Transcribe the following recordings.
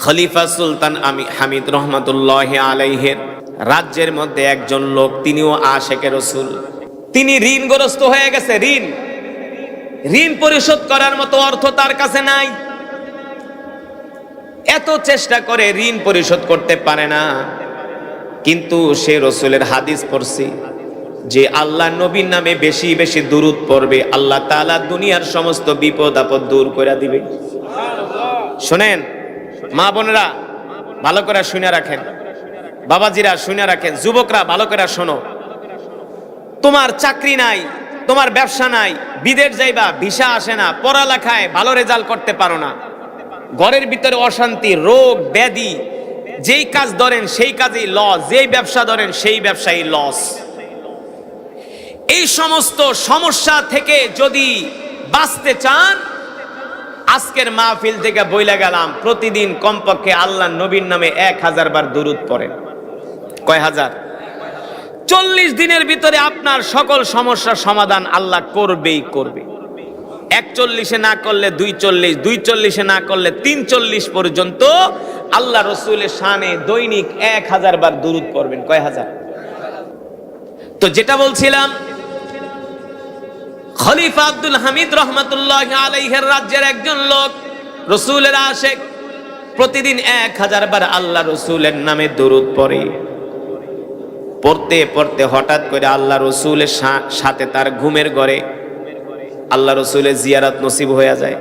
খলিফা সুলতান হামিদ রহমতুল্লাহ আলাইহির রাজ্যের মধ্যে একজন লোক, তিনিও আশেকে রসুল। তিনি ঋণগ্রস্ত হয়ে গেছে। ঋণ পরিশোধ করার মতো অর্থ তার কাছে নাই। এত চেষ্টা করে ঋণ পরিশোধ করতে পারে না। কিন্তু সে রসুলের হাদিস পড়ছি যে আল্লাহ নবীর নামে বেশি বেশি দুরূদ পড়বে, আল্লাহ তাআলা দুনিয়ার সমস্ত বিপদ আপদ দূর করে দিবে। শোনেন মা বোনেরা, ভালো করে শুনে রাখেন, বাবাজিরা শুনে রাখেন, যুবকরা ভালো করে শোনো। তোমার চাকরি নাই, তোমার ব্যবসা নাই, বিদেশ যাইবা, ভিসা আসে না, পড়ালেখায় ভালো রেজাল্ট করতে পারো না, ঘরের ভিতরে অশান্তি, রোগ ব্যাধি, যেই কাজ ধরেন সেই কাজেই লস, যেই ব্যবসা ধরেন সেই ব্যবসায়ী লস। এই সমস্ত সমস্যা থেকে যদি বাঁচতে চান, আজকের মাহফিল থেকে বইলা গেলাম, প্রতিদিন কমপক্ষে আল্লাহ নবীর নামে 1000 বার দুরূদ পড়েন। কয় হাজার? 40 দিনের ভিতরে আপনার সকল সমস্যার সমাধান আল্লাহ করবেই করবে। 41-এ না করলে 240, 240-এ না করলে 340 পর্যন্ত আল্লাহ রসুলের শানে দৈনিক 1000 বার দুরূদ পড়বেন। কয় হাজার? তো যেটা বলছিলাম, খলিফা আব্দুল হামিদ রহমতুল্লাহ আলাইহির রাজ্যের একজন লোক, রসুলের আশেক, প্রতিদিন 1000 বার আল্লাহ রসুলের নামে দুরূদ পড়ে। পড়তে পড়তে হঠাৎ করে আল্লাহ রসুলের সাথে তার ঘুমের ঘরে আল্লাহ রসুলের জিয়ারত নসিব হয়ে যায়।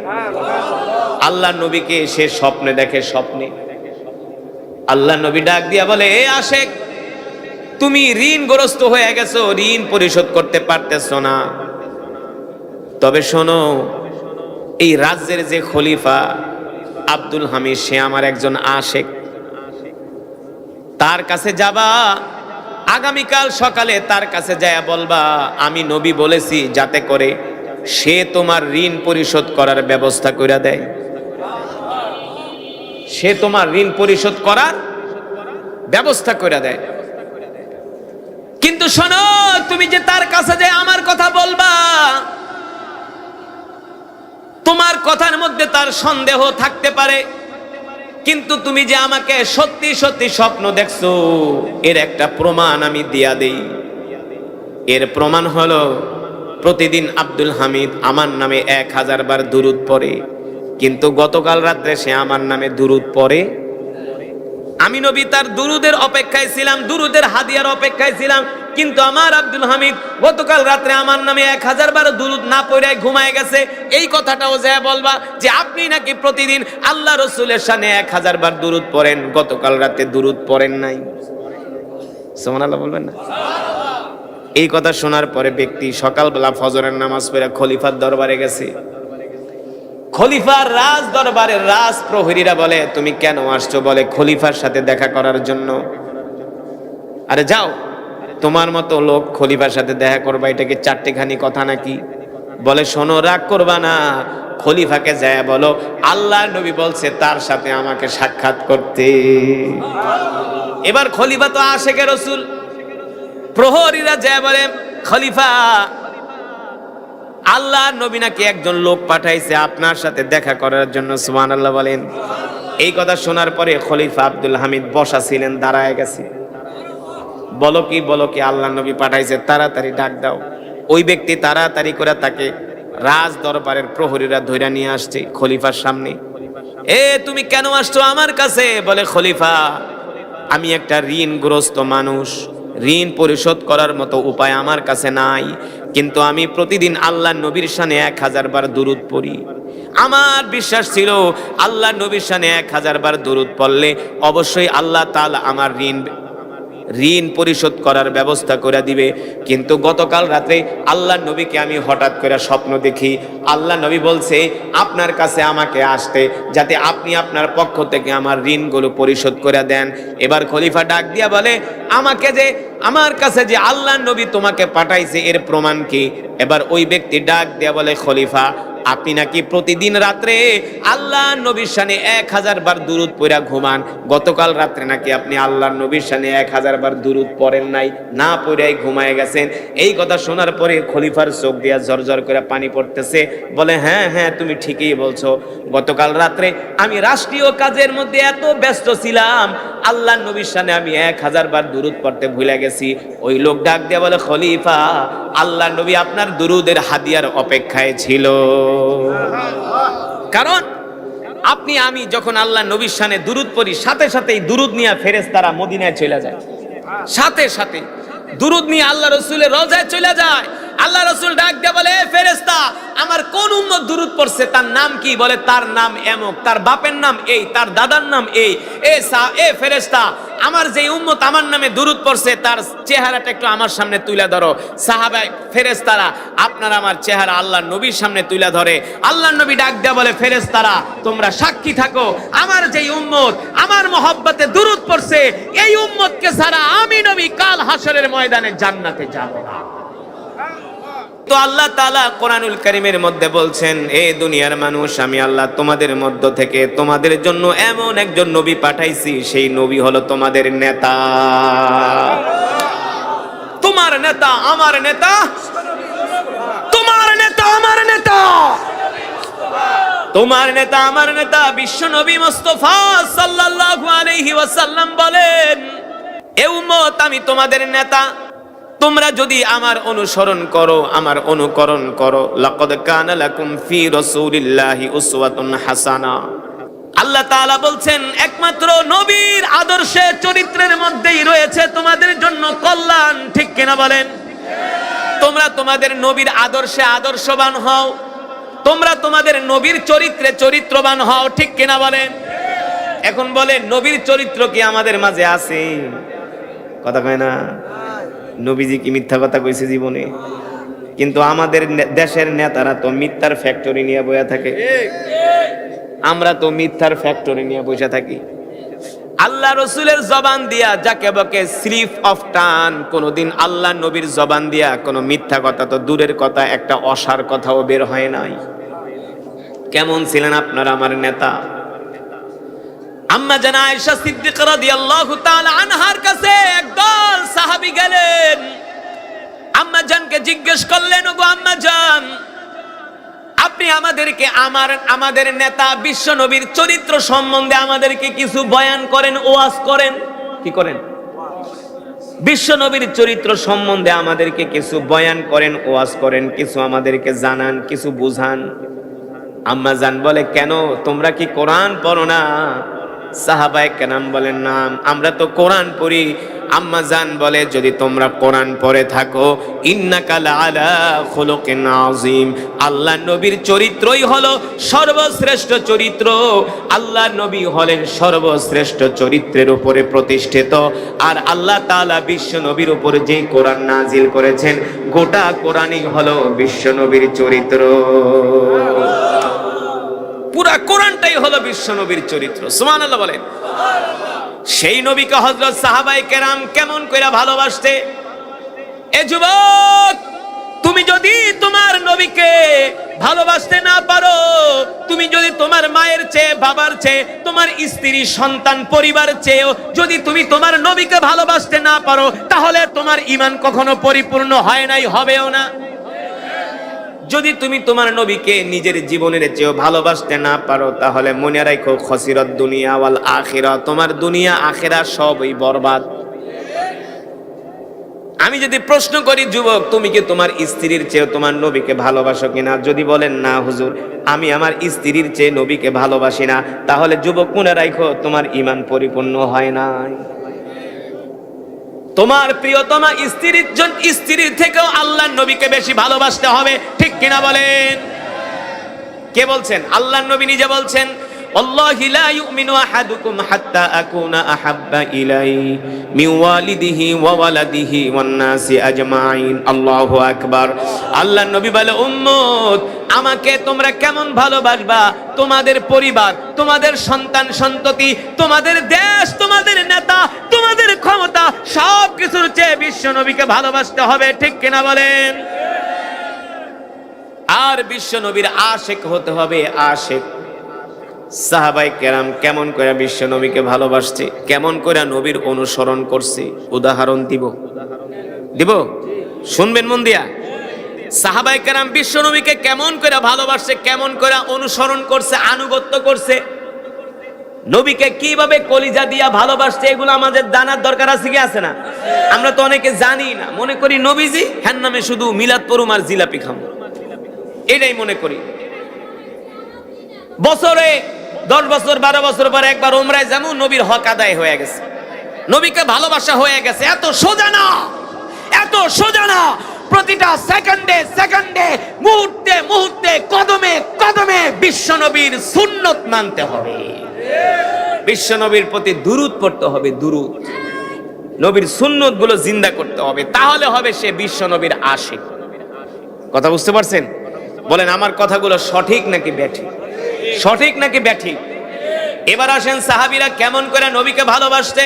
আল্লাহ নবীকে সে স্বপ্নে দেখে। স্বপ্নে আল্লাহ নবী ডাক দিয়া বলে, এ আশেক, তুমি ঋণগ্রস্ত হয়ে গেছো, ঋণ পরিশোধ করতে পারতেছো না। তবে শোনো, এই রাজ্যের যে খলিফা আব্দুল হামিদ, সে আমার একজন আশেক। তার কাছে যাবা, আগামীকাল সকালে তার কাছে যায় বলবা, আমি নবী বলেছি, যাতে করে সে তোমার ঋণ পরিশোধ করার ব্যবস্থা করে দেয়। সে তোমার ঋণ পরিশোধ করার ব্যবস্থা করে দেয়। কিন্তু শোনো, তুমি যে তার কাছে যায় আমার কথা বলবা, তোমার কথার মধ্যে তার সন্দেহ থাকতে পারে, কিন্তু তুমি যে আমাকে সত্যি সত্যি স্বপ্ন দেখছো, এর একটা প্রমাণ আমি দিয়া দেই। এর প্রমাণ হলো, প্রতিদিন আব্দুল হামিদ আমার নামে 1000 বার দুরূদ পড়ে, কিন্তু গতকাল রাত্রে সে আমার নামে দুরূদ পড়ে। আমি নবী তার দুরূদের অপেক্ষায় ছিলাম, দুরূদের হাদিয়ার অপেক্ষায় ছিলাম, কিন্তু আমার আব্দুল হামিদ গতকাল রাত্রে আমার নামে 1000 বার দুরূদ না পড়ে ঘুমায় গেছে। এই কথাটাও যায় বলবা যে আপনি নাকি প্রতিদিন আল্লাহ রসুলের শানে 1000 বার দুরূদ পড়েন, গতকাল রাতে দুরূদ পড়েন নাই। সুবহানাল্লাহ বলবেন না? এই কথা শোনার পরে ব্যক্তি সকালবেলা ফজরের নামাজ পড়ে খলিফার দরবারে গেছে। খলিফার রাজ দরবারের রাজ প্রহরীরা বলে, তুমি কেন আসছো? বলে, খলিফার সাথে দেখা করার জন্য। আরে যাও, তোমার মতো লোক খলিফার সাথে দেখা করবা, এটা কি চারটেখানি কথা নাকি? বলে, শোনো, রাগ করবা না, খলিফাকে যায় বলো আল্লাহ নবী বলছে তার সাথে আমাকে সাক্ষাৎ করতে। এবার খলিফা তো আশেকে রসুল, প্রহরীরা যায় বলে, খলিফা, আল্লাহ নবী নাকি একজন লোক পাঠাইছে আপনার সাথে দেখা করার জন্য। সুবহানাল্লাহ বলেন। এই কথা শোনার পরে খলিফা আব্দুল হামিদ বসা ছিলেন, দাঁড়ায় গেছে। বলো কি আল্লাহ নবী পাঠাইছে, তাড়াতাড়ি ডাক দাও। ওই ব্যক্তি তাড়াতাড়ি করে তাকে রাজ দরবারের প্রহরীরা ধইরা নিয়ে আসছে খলিফার সামনে। এ তুমি কেন আসছো আমার কাছে? বলে, খলিফা, আমি একটা ঋণগ্রস্ত মানুষ, ঋণ পরিশোধ করার মতো উপায় আমার কাছে নাই, কিন্তু আমি প্রতিদিন আল্লাহ নবীর শানে 1000 বার দুরূদ পড়ি। আমার বিশ্বাস ছিল আল্লাহ নবীর শানে 1000 বার দুরূদ পড়লে অবশ্যই আল্লাহ তাআলা আমার ঋণ পরিশোধ করার ব্যবস্থা করে দিবে। কিন্তু গতকাল রাতে আল্লাহ নবীকে আমি হঠাৎ করে স্বপ্ন দেখি, আল্লাহ নবী বলছে আপনার কাছে আমাকে আসতে, যাতে আপনি আপনার পক্ষ থেকে আমার ঋণগুলো পরিশোধ করে দেন। এবার খলিফা ডাক দিয়া বলে, আমাকে যে আমার কাছে যে আল্লাহ নবী তোমাকে পাঠাইছে, এর প্রমাণ কি? এবার ওই ব্যক্তি ডাক দিয়া বলে, খলিফা, আপনি নাকি প্রতিদিন রাত্রে আল্লাহ নবীর শানে 1000 বার দুরূদ পড়া ঘুমান। গতকাল রাত্রে নাকি আপনি আল্লাহ নবীর শানে 1000 বার দুরূদ পড়েন নাই, না পড়াই ঘুমায় গেছেন। এই কথা শোনার পরে খলিফার চোখ দিয়া ঝরঝর করে পানি পড়তেছে। বলে, হ্যাঁ হ্যাঁ, তুমি ঠিকই বলছো। গতকাল রাত্রে আমি রাষ্ট্রীয় কাজের মধ্যে এত ব্যস্ত ছিলাম, আল্লাহ নবীর শানে আমি 1000 বার দুরূদ পড়তে ভুলে গেছি। ওই লোক ডাক দিয়ে বলে, খলিফা, আল্লাহ নবী আপনার দুরূদের হাদিয়ার অপেক্ষায় ছিল। কারণ আপনি আমি যখন আল্লাহ নবীর শানে দুরূদ পড়ি, সাথে সাথেই দুরূদ নিয়ে ফেরেশতারা মদিনায় চলে যায়। সাথে সাথে দুরূদ নিয়ে আল্লাহ রাসূলের রওজায় চলে যায়। আল্লাহ রাসূল ডাক দিয়ে বলে, ফেরেশতা, আমার কোন উম্মত দুরূদ পড়ছে, তার নাম কি? বলে, তার নাম এমক, তার বাপের নাম এই, তার দাদার নাম এই। এ ফেরেশতা, আমার যে উম্মত আমার নামে দুরূদ পড়ছে তার চেহারাটা একটু আমার সামনে তুলে ধরো। সাহাবা ফেরেশতারা আপনার আমার চেহারা আল্লাহ নবীর সামনে তুলে ধরে। আল্লাহ নবী ডাক দিয়ে বলে, ফেরেশতারা, তোমরা সাক্ষী থাকো, আমার যে উম্মত আমার মহব্বতে দুরূদ পড়ছে, এই উম্মতকে ছাড়া আমি নবী কাল হাসরের ময়দানে জান্নাতে যাব না। তো আল্লাহ তাআলা কোরআনুল কারীমের মধ্যে বলছেন, এ দুনিয়ার মানুষ, আমি আল্লাহ তোমাদের মধ্য থেকে তোমাদের জন্য এমন একজন নবী পাঠাইছি, সেই নবী হলো তোমাদের নেতা। তোমার নেতা আমার নেতা, তোমার নেতা আমার নেতা, তোমার নেতা আমার নেতা বিশ্ব নবী মুস্তাফা সাল্লাল্লাহু আলাইহি ওয়াসাল্লাম বলেন, এ উম্মত, আমি তোমাদের নেতা, তোমরা যদি আমার অনুসরণ করো, আমার অনুকরণ করো, লাকাদ কানা লাকুম ফি রাসূলিল্লাহি উসওয়াতুন হাসানা। আল্লাহ তাআলা বলছেন, একমাত্র নবীর আদর্শে চরিত্রের মধ্যেই রয়েছে তোমাদের জন্য কল্যাণ। ঠিক কিনা বলেন? তোমরা তোমাদের নবীর আদর্শে আদর্শবান হও, তোমরা তোমাদের নবীর চরিত্রে চরিত্রবান হও। ঠিক কিনা বলেন? এখন বলেন, নবীর চরিত্র কি আমাদের মাঝে আছে? কথা কয় না। নবীজি কি মিথ্যা কথা কইছে জীবনে? কিন্তু আমাদের দেশের নেতারা তো মিথ্যার ফ্যাক্টরি নিয়ে বসে থাকে। আমরা তো মিথ্যার ফ্যাক্টরি নিয়ে বসে থাকি। আল্লাহ রসুলের জবান দিয়া যাকে বকে স্লিপ অফ টান, কোনদিন আল্লাহ নবীর জবান দিয়া কোনো মিথ্যা কথা তো দূরের কথা, একটা অসার কথাও বের হয় নাই। কেমন ছিলেন আপনারা আমার নেতা? আম্মা জানা আয়েশা সিদ্দিকা রাদিয়াল্লাহু তাআলা আনহার কাছে একদল সাহাবী গেলেন। আম্মা জানকে জিজ্ঞেস করলেন, ওগো আম্মা জান, আপনি আমাদেরকে আমাদের নেতা বিশ্ব নবীর চরিত্র সম্বন্ধে আমাদেরকে কিছু বয়ান করেন, ওয়াজ করেন। কি করেন? বিশ্ব নবীর চরিত্র সম্বন্ধে আমাদেরকে কিছু বয়ান করেন, ওয়াজ করেন, কিছু আমাদেরকে জানান, কিছু বুঝান। আম্মা জান বলে, কেন, তোমরা কি কোরআন পড়ো না? সাহাবায়ে কেরাম বলেন, না, আমরা তো কোরআন পড়ি। আম্মা জান বলে, যদি তোমরা কোরআন পড়ে থাকো, ইন্নাকা লাআলা খুলুকিন আযীম, আল্লাহ নবীর চরিত্রই হলো সর্বশ্রেষ্ঠ চরিত্র। আল্লাহ নবী হলেন সর্বশ্রেষ্ঠ চরিত্রের উপরে প্রতিষ্ঠিত। আর আল্লাহ তাআলা বিশ্ব নবীর উপরে যে কোরআন নাজিল করেছেন, গোটা কোরআনই হলো বিশ্ব নবীর চরিত্র। পুরা কোরআনটাই হলো বিশ্ব নবীর চরিত্র। সুবহানাল্লাহ বলেন। সেই নবীকে হযরত সাহাবায়ে কেরাম কেমন কইরা ভালোবাসতে। এ যুবক, তুমি যদি তোমার নবীকে ভালোবাসতে না পারো, তুমি যদি তোমার মায়ের চেয়ে, বাবার চেয়ে, তোমার স্ত্রী, সন্তান, পরিবার চেয়েও যদি তুমি তোমার নবীকে ভালোবাসতে না পারো, তাহলে তোমার ঈমান কখনো পরিপূর্ণ হয় নাই, হবেও না। যদি তুমি তোমার নবীকে নিজের জীবনের চেয়েও ভালোবাসতে না পারো, তাহলে মনে রাখো, খসিরত দুনিয়া ওয়াল আখিরা, তোমার দুনিয়া আখিরা সবই বরবাদ। আমি যদি প্রশ্ন করি, যুবক, তুমি কি তোমার স্ত্রীর চেয়ে তোমার নবীকে ভালোবাসো কিনা? যদি বলেন, না হুজুর, আমি আমার স্ত্রীর চেয়ে নবীকে ভালোবাসি না, তাহলে যুবক মনে রাখো, তোমার ঈমান পরিপূর্ণ হয় নাই। তোমার প্রিয়তমা স্ত্রীর থেকেও আল্লাহর নবীকে বেশি ভালোবাসতে হবে। ঠিক কিনা বলেন? কে বলছেন? আল্লাহর নবী নিজে বলছেন, ওয়াল্লাহি লা ইউমিনু আহাদুকুম হাত্তা আকুনা আহাব্বা ইলাইহি মিন ওয়ালিদিহি ওয়া ওয়ালাদিহি ওয়ান নাসি আজমাইন। আল্লাহু আকবার। আল্লাহর নবী বলে, উম্মত, আমাকে তোমরা কেমন ভালোবাসবা? তোমাদের পরিবার, তোমাদের সন্তান সন্ততি, তোমাদের দেশ, তোমাদের নেতা, তোমাদের ক্ষমতা, সব কিছুর চেয়ে বিশ্ব নবীকে ভালোবাসতে হবে। ঠিক কিনা বলেন? আর বিশ্ব নবীর আশেক হতে হবে, আশেক। সাহাবায়ে কেরাম কেমন করে বিশ্ব নবীকে ভালোবাসছে, কেমন করে নবীর অনুসরণ করছে, উদাহরণ দিব, শুনবেন মন দিয়া। সাহাবায়ে কেরাম বিশ্ব নবীকে কেমন করে ভালোবাসছে, কেমন করে অনুসরণ করছে, আনুগত্য করছে, নবীকে কিভাবে কলিজা দিয়া ভালোবাসছে, এগুলো আমাদের জানার দরকার আছে কি আছে না? আমরা তো অনেকে জানি না, মনে করি নবীজি হ্যার নামে শুধু মিলাদ পড়ুম আর জিলাপি খাম, এটাই মনে করি। বছরে 10 বছর 12 বছর পরে একবার উমরায় যাবো, নবীর হক আদায় হয়ে গেছে, নবীকে ভালোবাসা হয়ে গেছে। এত সোজা না, এত সোজা না। প্রতিটা সেকেন্ডে সেকেন্ডে, মুহূর্তে মুহূর্তে, কদমে কদমে বিশ্ব নবীর সুন্নত মানতে হবে, বিশ্ব নবীর প্রতি দুরূদ পড়তে হবে, দুরূদ, নবীর সুন্নত গুলো জিন্দা করতে হবে, তাহলে হবে সে বিশ্ব নবীর আশিক। কথা বুঝতে পারছেন? বলেন আমার কথাগুলো সঠিক নাকি ব্যাঠিক? সঠিক নাকি ব্যাঠিক? এবার আসেন সাহাবীরা কেমন করে নবীকে ভালোবাসতে,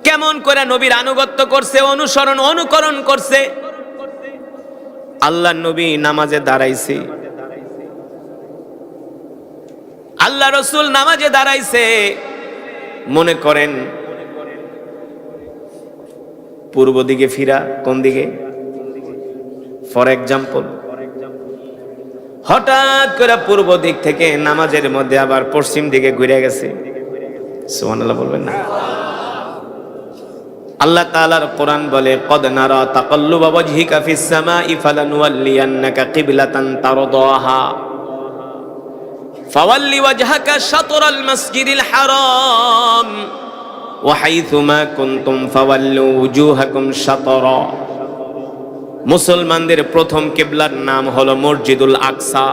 কেমন করে নবীর আনুগত্য করছে, অনুসরণ অনুকরণ করছে। আল্লাহর নবী নামাজে দাঁড়াইছে, আল্লাহ রসুল নামাজে দাঁড়াইছে, মনে করেন পূর্ব দিকে ফিরা, কোন দিকে? ফর এক্সাম্পল, হঠাৎ করে পূর্ব দিক থেকে নামাজের মধ্যে আবার পশ্চিম দিকে ঘুরে গেছে। সুবহানাল্লাহ বলবেন না? আল্লাহ তাআলার কোরআন বলে, কদ নারা তাকাল্লুবা ওয়াজহিকা ফিস সামাই ফালানুওয়াল্লিয়ান্নাকা কিবলাতান তারদাহা ফাওয়াল্লি ওয়াজহাকা শাতরাল মাসজিদিল হারাম ওয়া হাইথুমা কুনতুম ফাওয়াল্লু ওয়ুজুহাকুম শাতরা। মুসলমানদের প্রথম কিবলার নাম হলো মসজিদুল আকসা।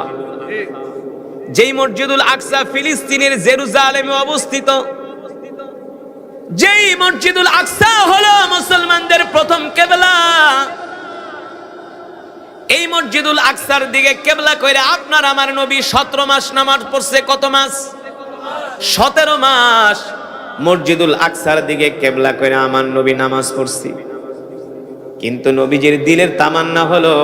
যেই মসজিদুল আকসা ফিলিস্তিনের জেরুজালেমে অবস্থিত, যেই মসজিদুল আকসা হলো মুসলমানদের প্রথম কিবলা, এই মসজিদুল আকসার দিকে কিবলা কইরা আপনার আমার নবী 17 মাস নামাজ পড়ছে। কত মাস? 17 মাস মসজিদুল আকসার দিকে কিবলা কইরা আমার নবী নামাজ পড়ছে। কিন্তু নবীজির দিলের তামান্না হলো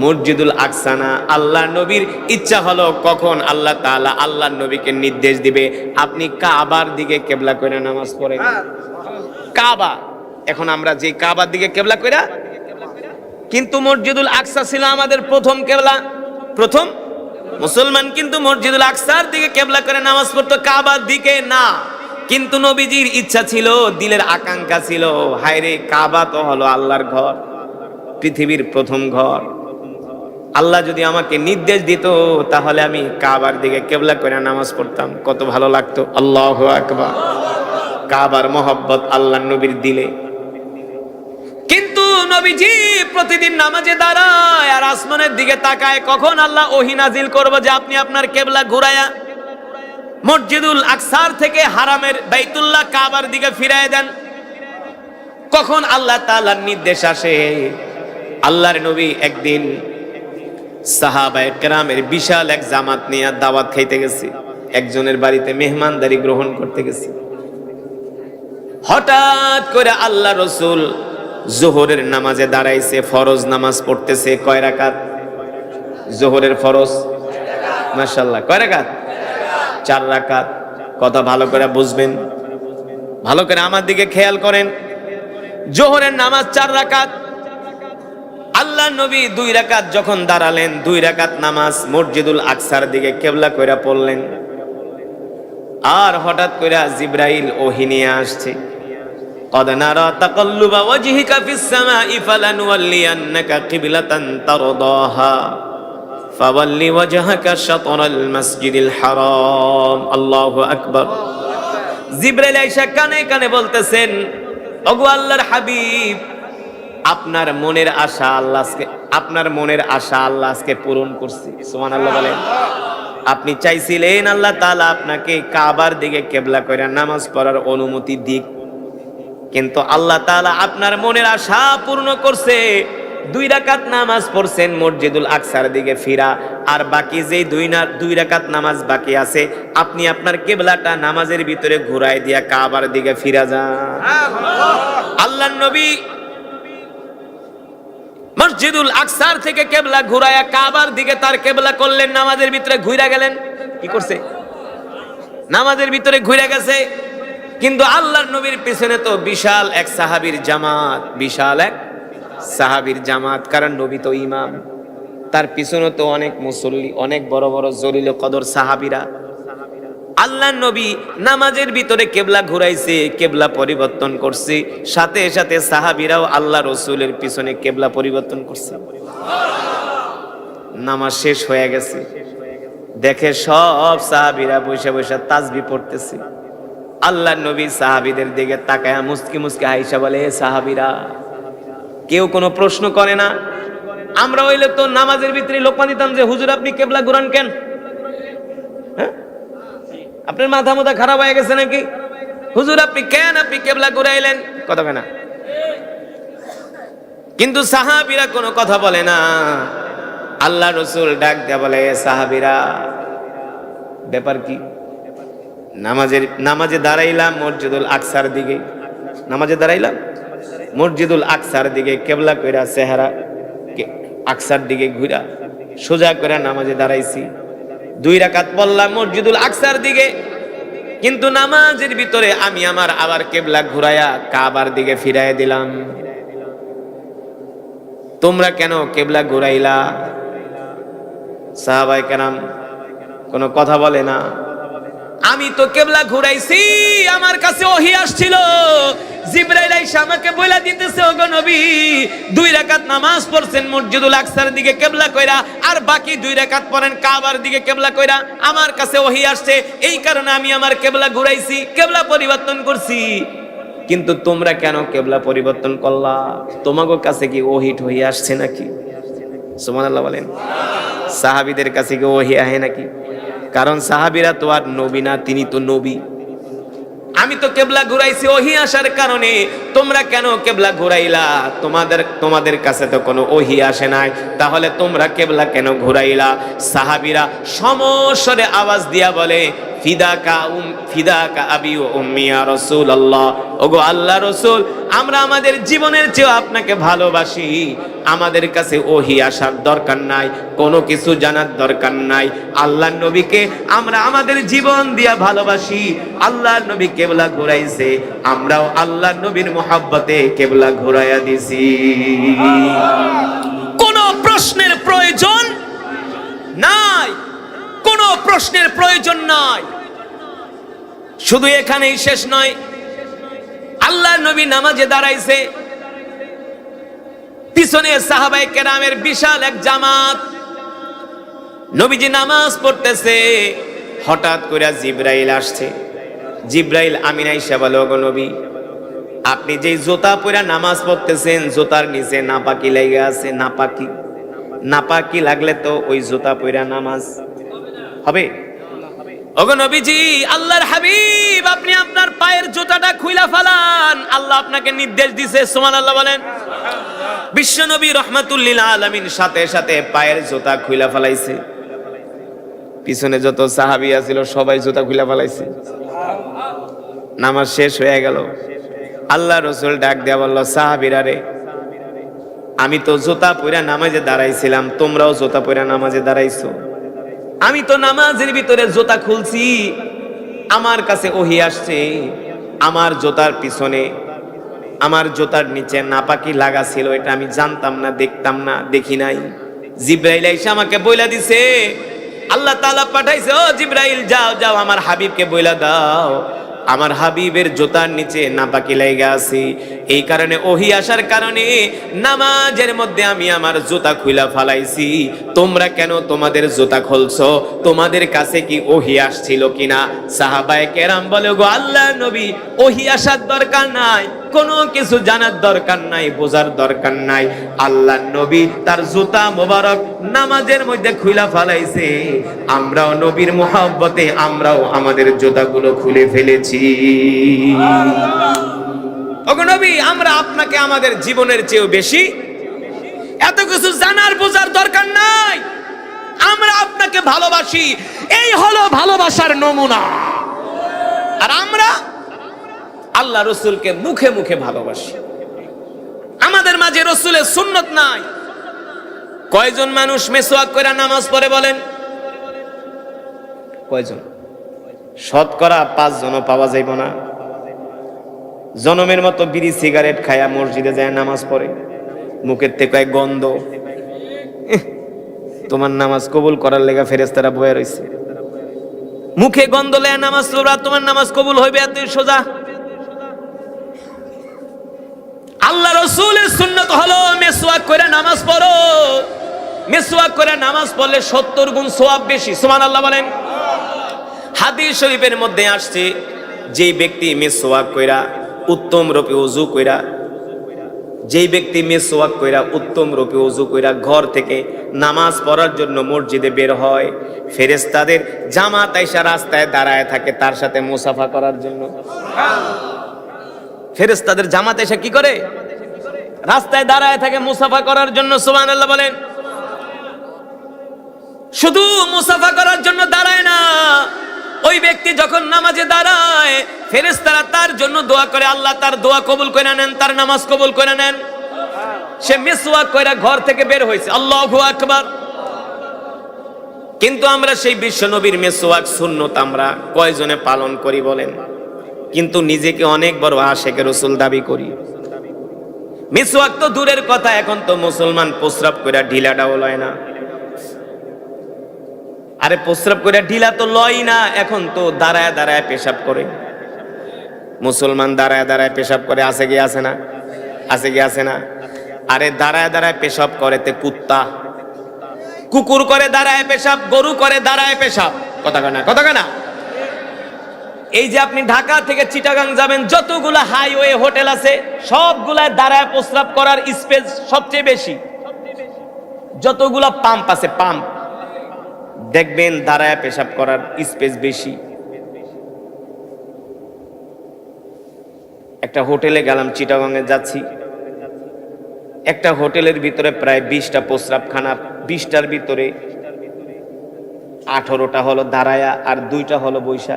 মসজিদুল আকসা না। আল্লাহ নবীর ইচ্ছা হলো কখন আল্লাহ তাআলা আল্লাহ নবীকে নির্দেশ দিবে, আপনি কাবার দিকে কিবলা কইরা নামাজ পড়েন। কাবা, এখন আমরা যে কাবার দিকে কিবলা কইরা, কিন্তু মসজিদুল আকসা ছিল আমাদের প্রথম কিবলা। প্রথম মুসলমান কিন্তু মসজিদুল আকসার দিকে কিবলা করে নামাজ পড়তো, কাবার দিকে না। কিন্তু নবীজির ইচ্ছা ছিল, দিলের আকাঙ্ক্ষা ছিল, হায়রে কাবা তো হলো আল্লাহর ঘর, পৃথিবীর প্রথম ঘর। আল্লাহ যদি আমাকে নির্দেশ দিত তাহলে আমি কাবার দিকে কিবলা করে নামাজ পড়তাম, কত ভালো লাগতো। আল্লাহু আকবার। কাবার মহব্বত আল্লাহর নবীর দিলে। কিন্তু নবীজি প্রতিদিন নামাজে দাঁড়ায় আর আসমানের দিকে তাকায়, কখন আল্লাহ ওহী নাজিল করবে যে আপনি আপনার কিবলা ঘুরায়া মসজিদুল আকসার থেকে হারামের বাইতুল্লাহ কাবার দিকে ফিরায় দেন। কখন আল্লাহ তাআলার নির্দেশ আসে। আল্লাহর নবী একদিন সাহাবায়ে কেরামের বিশাল এক জামাত নিয়ে দাওয়াত খাইতে গেছে, একজনের বাড়িতে মেহমানদারি গ্রহণ করতে গেছে। হঠাৎ করে আল্লাহ রসুল জোহরের নামাজে দাঁড়াইছে, ফরজ নামাজ পড়তেছে। কয় রাকাত? জোহরের ফরজ মাশাআল্লাহ কয় রাকাত? 4 রাকাত। কথা ভালো করে বুঝবেন, ভালো করে আমার দিকে খেয়াল করেন। জোহরের নামাজ 4 রাকাত। আল্লাহ নবী 2 রাকাত যখন দাঁড়ালেন, 2 রাকাত নামাজ মসজিদুল আকসার দিকে কিবলা কইরা পড়লেন। আর হঠাৎ করে জিবরাইল ওহী নিয়ে আসছে, قد نرى تقلب وجهك في السماء فلنولينك قبلة ترضاها فول وجهك شطر المسجد الحرام الله أكبر। জিবরাইল আয়েশা কানে কানে বলতেছেন, ওগো আল্লাহর হাবিব, আপনার মনের আশা আল্লাহ আজকে পূরণ করছে। সুবহানাল্লাহ বলেন। আপনি চাইছিলেন আল্লাহ তাআলা আপনাকে কাবার দিকে কিবলা কইরা নামাজ পড়ার অনুমতি দিক, কিন্তু আল্লাহ তাআলা আপনার মনের আশা পূর্ণ করছে। 2 রাকাত নামাজ পড়ছেন মসজিদুল আকসার দিকে ফিরা, আর বাকি যে 2 রাকাত নামাজ বাকি আছে, আপনি আপনার কিবলাটা নামাজের ভিতরে ঘুরাই দিয়া কাবার দিকে ফিরা যান। আল্লাহর নবী মসজিদুল আকসার থেকে কেবলা ঘুরায়া কাবার দিকে তার কেবলা করলেন, নামাজের ভিতরে ঘুরে গেলেন। কি করছে? নামাজের ভিতরে ঘুরে গেছে। কিন্তু আল্লাহর নবীর পিছনে তো বিশাল এক সাহাবীর জামাত, বিশাল এক সাহাবীর জামাত, কারণ নবী তো ইমাম, তার পিছনে তো অনেক মুসল্লি, অনেক বড় বড় জলিল কদর সাহাবীরা। আল্লাহর নবী নামাজের ভিতরে কেবলা ঘুরাইছে, কেবলা পরিবর্তন করছে, সাথে সাথে সাহাবীরাও আল্লাহ রসুলের পিছনে কেবলা পরিবর্তন করছে। নামাজ শেষ হয়ে গেছে, দেখে সব সাহাবীরা বসে বসে তাসবিহ পড়তেছে। আল্লাহর নবী সাহাবীদের দিকে তাকায়া মুস্কি মুস্কি আয়েশা বলে, সাহাবীরা কেউ কোনো প্রশ্ন করে না। আমরা হইলে তো নামাজের ভিতরে লোকমা দিতাম যে, হুজুর আপনি কেবলা ঘুরান কেন? হ্যাঁ, আপনার মাথা মুথা খারাপ হয়ে গেছে নাকি? হুজুর আপনি কেবলা ঘুরাইলেন, কথা কেনা? কিন্তু সাহাবীরা কোনো কথা বলে না। আল্লাহ রসুল ডাক দেয়া বলে, সাহাবীরা ব্যাপার কি? নামাজে দাঁড়াইলাম মসজিদুল আকসার দিকে, নামাজে দাঁড়াইলাম মসজিদুল আকসার দিকে, কেবলা কইরা চেহারা আকসার দিকে ঘুরা সোজা করে নামাজে দাঁড়াইছি। 2 রাকাত পড়লাম মসজিদুল আকসার দিকে, কিন্তু নামাজের ভিতরে আমি আমার আবার কেবলা ঘুরায়া কাবার দিকে ফিরাই দিলাম। তোমরা কেন কেবলা ঘুরাইলা? সাহাবায়ে কেরাম কোনো কথা বলে না। আমি তো কেবলা ঘুরাইছি, আমার কাছে ওহী আসছিল, জিবরাইল আইসা আমাকে বইলা দিতেছে, ওগো নবী 2 রাকাত নামাজ পড়ছেন মসজিদুল আকসার দিকে কেবলা কইরা, আর বাকি 2 রাকাত পড়েন কাবার দিকে কেবলা কইরা। আমার কাছে ওহী আসছে, এই কারণে আমি আমার কেবলা ঘুরাইছি, কেবলা পরিবর্তন করছি। কিন্তু তোমরা কেন কেবলা পরিবর্তন করলা? তোমাদের কাছে কি ওহী টহী আসছে নাকি? সুবহানাল্লাহ বলেন। সাহাবীদের কাছে কি ওহী আহে নাকি? কারণ সাহাবীরা তো আর নবী না, তিনি তো নবী। আমি তো কেবলা ঘুরাইছি ওহী আসার কারণে, তোমরা কেন কেবলা ঘুরাইলা? তোমাদের কাছে তো কোনো ওহী আসে নাই, তাহলে তোমরা কেবলা কেন ঘুরাইলা? সাহাবীরা সমস্বরে আওয়াজ দিয়া বলে, ফিদাকা আবি ওয়া উম্মি ইয়া রাসূলুল্লাহ, ওগো আল্লাহ রাসূল, আমরা আমাদের জীবনের চেয়ে আপনাকে ভালোবাসি। আমাদের কাছে ওহী আসার দরকার নাই, কোনো কিছু জানার দরকার নাই। আল্লাহর নবীকে আমরা আমাদের জীবন দিয়া ভালোবাসি। আল্লাহর নবী কেবলা ঘুরাইছে, আমরাও আল্লাহর নবীর মহব্বতে কেবলা ঘুরাইয়া দিছি। কোনো প্রশ্নের প্রয়োজন নাই, কোনো প্রশ্নের প্রয়োজন নাই। শুধু এখানেই শেষ নয়, আল্লাহর নবী নামাজে দাঁড়াইছে, পিছনে সাহাবায়ে কেরামের বিশাল এক জামাত। নবীজি নামাজ পড়তেছে, হঠাৎ করে জিবরাইল আসছে। জিবরাইল আমিনা আয়েশা বলে, ওগো নবী, আপনি যে জুতা পরে নামাজ পড়তেছেন, জুতার নিচে নাপাকি লেগে আছে। নাপাকি লাগলে তো ওই জুতা পরে নামাজ হবে? ওগো নবীজি, আল্লাহর হাবিব, আপনি আপনার পায়ের জুতাটা খুইলা ফালান, আল্লাহ আপনাকে নির্দেশ দিয়েছে। সুবহানাল্লাহ বলেন। বিশ্ব নবী রাহমাতুল লিল আলামিন সাথে সাথে পায়ের জুতা খুইলা ফালাইছে। পিছনে যত সাহাবী ছিল সবাই জুতা খুইলা ফালাইছে। নামাজ শেষ হয়ে গেল। আল্লাহ রাসূল ডাক দেয়া বলল, সাহাবীরা রে, আমি তো জুতা পরে নামাজে দাঁড়াইছিলাম, তোমরাও জুতা পরে নামাজে দাঁড়াইছো। আমি তো নামাজের ভিতরে জুতা খুলছি, আমার কাছে ওহী আসছে, আমার জুতার পিছনে, আমার জুতার নিচে নাপাকি লাগা ছিল, এটা আমি জানতাম না, দেখতাম না, দেখি নাই। জিবরাইল আইসা আমাকে বইলা দিছে, আল্লাহ তাআলা পাঠাইছে, ও জিবরাইল যাও যাও আমার হাবিবকে বইলা দাও, আমার হাবিবের জুতার নিচে নাপাকি লাগা আছে। এই কারণে ওহী আসার কারণে নামাজের মধ্যে আমি আমার জুতা খুইলা ফালাইছি। তোমরা কেন তোমাদের জুতা খুলছো? তোমাদের কাছে কি ওহী আসছিল কিনা? সাহাবায়ে কেরাম বলে, গো আল্লাহর নবী, ওহী আসার দরকার নাই, কোনো কিছু জানার দরকার নাই, বোঝার দরকার নাই। আল্লাহর নবী তার জুতা মোবারক নামাজের মধ্যে খুইলা ফালাইছে, আমরাও নবীর মুহাব্বতে আমরাও আমাদের জুতাগুলো খুলে ফেলেছি। ওগো নবী, আমরা আপনাকে আমাদের জীবনের চেয়েও বেশি, এত কিছু জানার বোঝার দরকার নাই, আমরা আপনাকে ভালোবাসি। এই হলো ভালোবাসার নমুনা। আর আমরা আল্লাহ রসুলকে মুখে মুখে ভালোবাসি। আমাদের মাঝে রসুলের সুন্নত নাই, কয়জন মানুষ মিসওয়াক করে নামাজ পড়ে বলেন? কয়জন? শতকরা 5 জনও পাওয়া যাইব না। জনমের মতো বিড়ি সিগারেট খায়া মসজিদে যায় নামাজ পড়ে, মুখের থেকে গন্ধ। তোমার নামাজ কবুল করার লেগা ফেরেশতারা বয়ে রইছে, মুখে গন্ধ লয়ে নামাজ পড়া, তোমার নামাজ কবুল হইবে এত সোজা? আল্লাহ রাসূলের সুন্নাত হলো মিসওয়াক করে নামাজ পড়ো। মিসওয়াক করে নামাজ পড়লে 70 গুণ সওয়াব বেশি। সুবহানাল্লাহ বলেন। হাদিস শরীফের মধ্যে আসছে, যেই ব্যক্তি মিসওয়াক কইরা উত্তম রূপে ওযু কইরা, যেই ব্যক্তি মিসওয়াক কইরা উত্তম রূপে ওযু কইরা ঘর থেকে নামাজ পড়ার জন্য মসজিদে বের হয়, ফেরেশতাদের জামাত আইসা রাস্তায় দাঁড়ায় থাকে তার সাথে মুসাফা করার জন্য। ফেরেশতাদের জামাত এসে কি করে? রাস্তায় দাঁড়ায় থাকে মুসাফা করার জন্য। সুবহানাল্লাহ বলেন। শুধু মুসাফা করার জন্য দাঁড়ায় না, ওই ব্যক্তি যখন নামাজে দাঁড়ায় ফেরেশতারা তার জন্য দোয়া করে, আল্লাহ তার দোয়া কবুল করে নেন, তার নামাজ কবুল করে নেন। সে মিসওয়াক কইরা ঘর থেকে বের হইছে, আল্লাহু আকবার। কিন্তু আমরা সেই বিশ্ব নবীর মিসওয়াক সুন্নত আমরা কয়জনে পালন করি বলেন? কিন্তু নিজেকে অনেক বড় আশেকে রাসূল দাবি করি। মিসওয়াক তো দূরের কথা, এখন তো মুসলমান প্রস্রাব কইরা ঢিলাটাও লয় না। আরে প্রস্রাব করে ঢিলা তো লয় না, এখন তো দাঁড়ায় দাঁড়ায় পেশাব করে। মুসলমান দাঁড়ায় দাঁড়ায় পেশাব করে, আছে কি আছে না? আছে কি আছে না? আরে দাঁড়ায় দাঁড়ায় পেশাব করে তে কুত্তা, কুকুর করে দাঁড়ায় পেশাব, গরু করে দাঁড়ায় পেশাব। কথা কয় না? কথা কয় না? এই যে আপনি ঢাকা থেকে চিটাগাং যাবেন, যতগুলা হাইওয়ে হোটেল আছে সবগুলা দাঁড়ায় প্রস্রাব করার স্পেস সবচেয়ে বেশি। যতগুলা পাম্প আছে, পাম্প দেখবেন দাঁড়ায় পেশাব করার স্পেস বেশি। একটা হোটেলে গেলাম, চিটাগাংয়ে যাচ্ছি, একটা হোটেলের ভিতরে প্রায় 20টা প্রস্রাবখানা, 20টার ভিতরে 18টা হলো দাঁড়ায়া আর 2টা হলো বৈশা।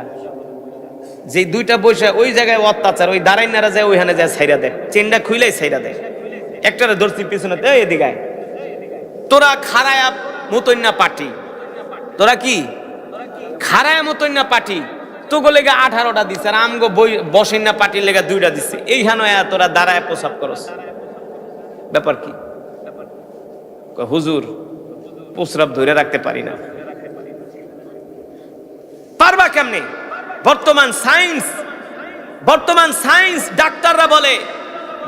যে 2টা বৈশা ওই জায়গায় অত্যাচার, ওই দাঁড়াইনারা যায় ওইখানে যায় ছাইরা দেয়, চেনটা খুইলাই ছাইরা দেয়। একটারে ধরছি পিছনে, এদিকে তোরা খারায়া মতন না পাটি, তোরা কি খারায় মতন না পাটি, তোগো লেগে 18টা দিচ্ছে, আর আমগো বসেন না পাটির লেগে 2টা দিচ্ছে। এইখানে তোরা দাঁড়ায় প্রসাব করস, ব্যাপার কি? হুজুর প্রস্রাব ধরে রাখতে পারি না। পারবা কেমনে? বর্তমান সায়েন্স ডাক্তাররা বলে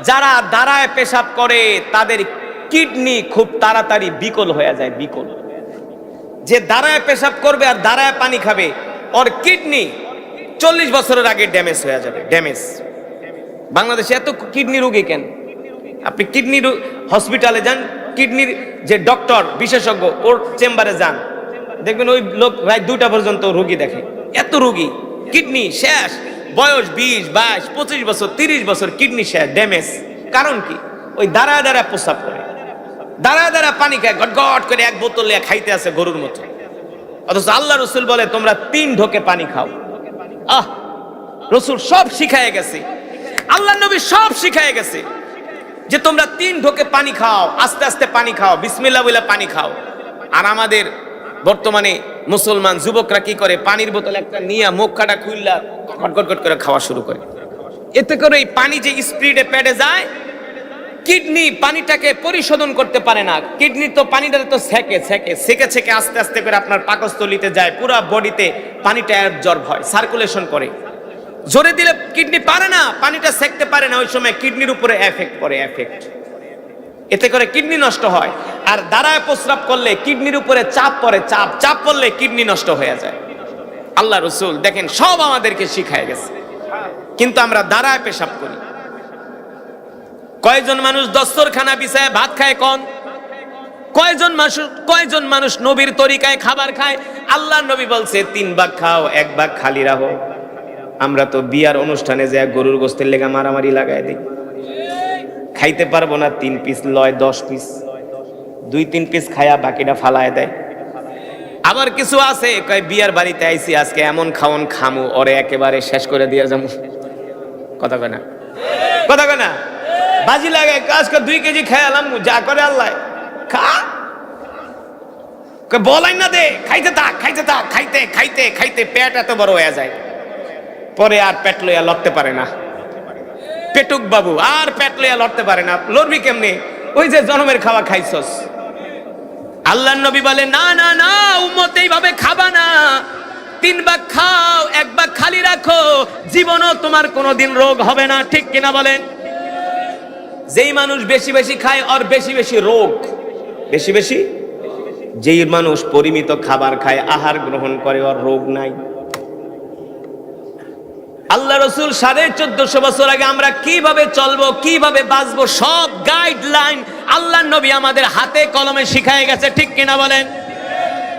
যারা দাঁড়ায় পেশাব করে তাদের কিডনি খুব তাড়াতাড়ি বিকল হয়ে যায়। বিকল, যে দাঁড়ায় পেশাব করবে আর দাঁড়ায় পানি খাবে, ওর কিডনি 40 বছরের আগে ড্যামেজ হয়ে যাবে। ড্যামেজ। বাংলাদেশে এত কিডনি রোগী কেন? আপনি কিডনি হসপিটালে যান, কিডনির যে ডক্টর বিশেষজ্ঞ ওর চেম্বারে যান, দেখবেন ওই লোক রাত 2টা পর্যন্ত রোগী দেখে। এত রোগী, কিডনি শেষ, বয়স 20, 22, 25 বছর, 30 বছর, কিডনি শেষ, ড্যামেজ। কারণ কি? ওই দাঁড়ায় দাঁড়ায় প্রস্রাব করে, দাঁড়ায় দাঁড়ায় পানি খায়, গটগট করে এক বোতল নিয়ে খাইতে আছে গরুর মতো। অথচ আল্লাহ রসুল বলে তোমরা 3 ঢোকে পানি খাও। রসুল সব শিখায় গেছে, আল্লাহ নবী সব শিখায় গেছে যে তোমরা 3 ঢোকে পানি খাও, আস্তে আস্তে পানি খাও, বিসমিল্লাহ বলে পানি খাও। আর আমাদের বর্তমানে মুসলমান যুবকরা কি করে? পানির বোতল একটা নিয়ে মুখ কাটা খুললা গটগট করে খাওয়া শুরু করে। এতে করে এই পানি যে স্পিডে পেটে যায়, কিডনি পানিটাকে পরিশোধন করতে পারে না। কিডনি তো পানিটা তো সেকে আস্তে আস্তে করে আপনার পাকস্থলিতে যায়, পুরো বডিতে পানিটা অ্যাবজর্ব হয়, সার্কুলেশন করে। জোরে দিলে কিডনি পারে না, পানিটা সেকতে পারে না, ওই সময় কিডনির উপরে এফেক্ট পড়ে, এফেক্ট। এতে করে কিডনি নষ্ট হয়। আর দাঁড়ায় প্রস্রাব করলে কিডনির উপরে চাপ পড়ে, চাপ পড়লে কিডনি নষ্ট হয়ে যায়। আল্লাহ রসুল দেখেন সব আমাদেরকে শিখায় গেছে, কিন্তু আমরা দাঁড়ায় পেশাব করি। কয়জন মানুষ দস্তরখানা বিছায় ভাত খায়? কয়জন মানুষ নবীর তরিকায় খাবার খায়? আল্লাহ নবী বলছে 3 ভাগ খাও, 1 ভাগ খালি রাখো। আমরা তো বিয়ার অনুষ্ঠানে যে গরুর গোস্তের লেগা মারামারি লাগাই দিই, খাইতে পারবো না, 3 পিস লয় 10 পিস, 2-3 পিস খায়া বাকিটা ফালায় দেয়। আবার কিছু আছে কয় বিয়ার বাড়িতে আইছি আজকে এমন খাওন খামু, ওরে একেবারে শেষ করে দিয়া যাবো। কথা কয় না? কথা কয় না? বাজি লাগে, আজকে 2 কেজি খাইলাম, যা করে আল্লাহ খা। বলাই না দে, খাইতে থাক খাইতে থাক, খাইতে খাইতে খাইতে পেট এত বড় হয়ে যায়, পরে আর পেট লইয়া লড়তে পারে না। পেটুক বাবু আর পেট লইয়া লড়তে পারে না। লড়বি কেমনে? ওই যে জনমের খাওয়া খাইছস। আল্লাহর নবী বলে না না না উম্মত এইভাবে খাবা না, 3 ভাগ খাও, 1 ভাগ খালি রাখো, জীবনও তোমার কোনোদিন রোগ হবে না। ঠিক কিনা বলেন? যেই মানুষ বেশি বেশি খায় ওর বেশি বেশি রোগ, বেশি বেশি। যেই মানুষ পরিমিত খাবার খায়, আহার গ্রহণ করে, ওর রোগ নাই। আল্লাহ রসুল 1450 বছর আগে আমরা কিভাবে চলবো, কিভাবে বাঁচবো, সব গাইডলাইন আল্লাহ নবী আমাদের হাতে কলমে শিখায় গেছে। ঠিক কিনা বলেন?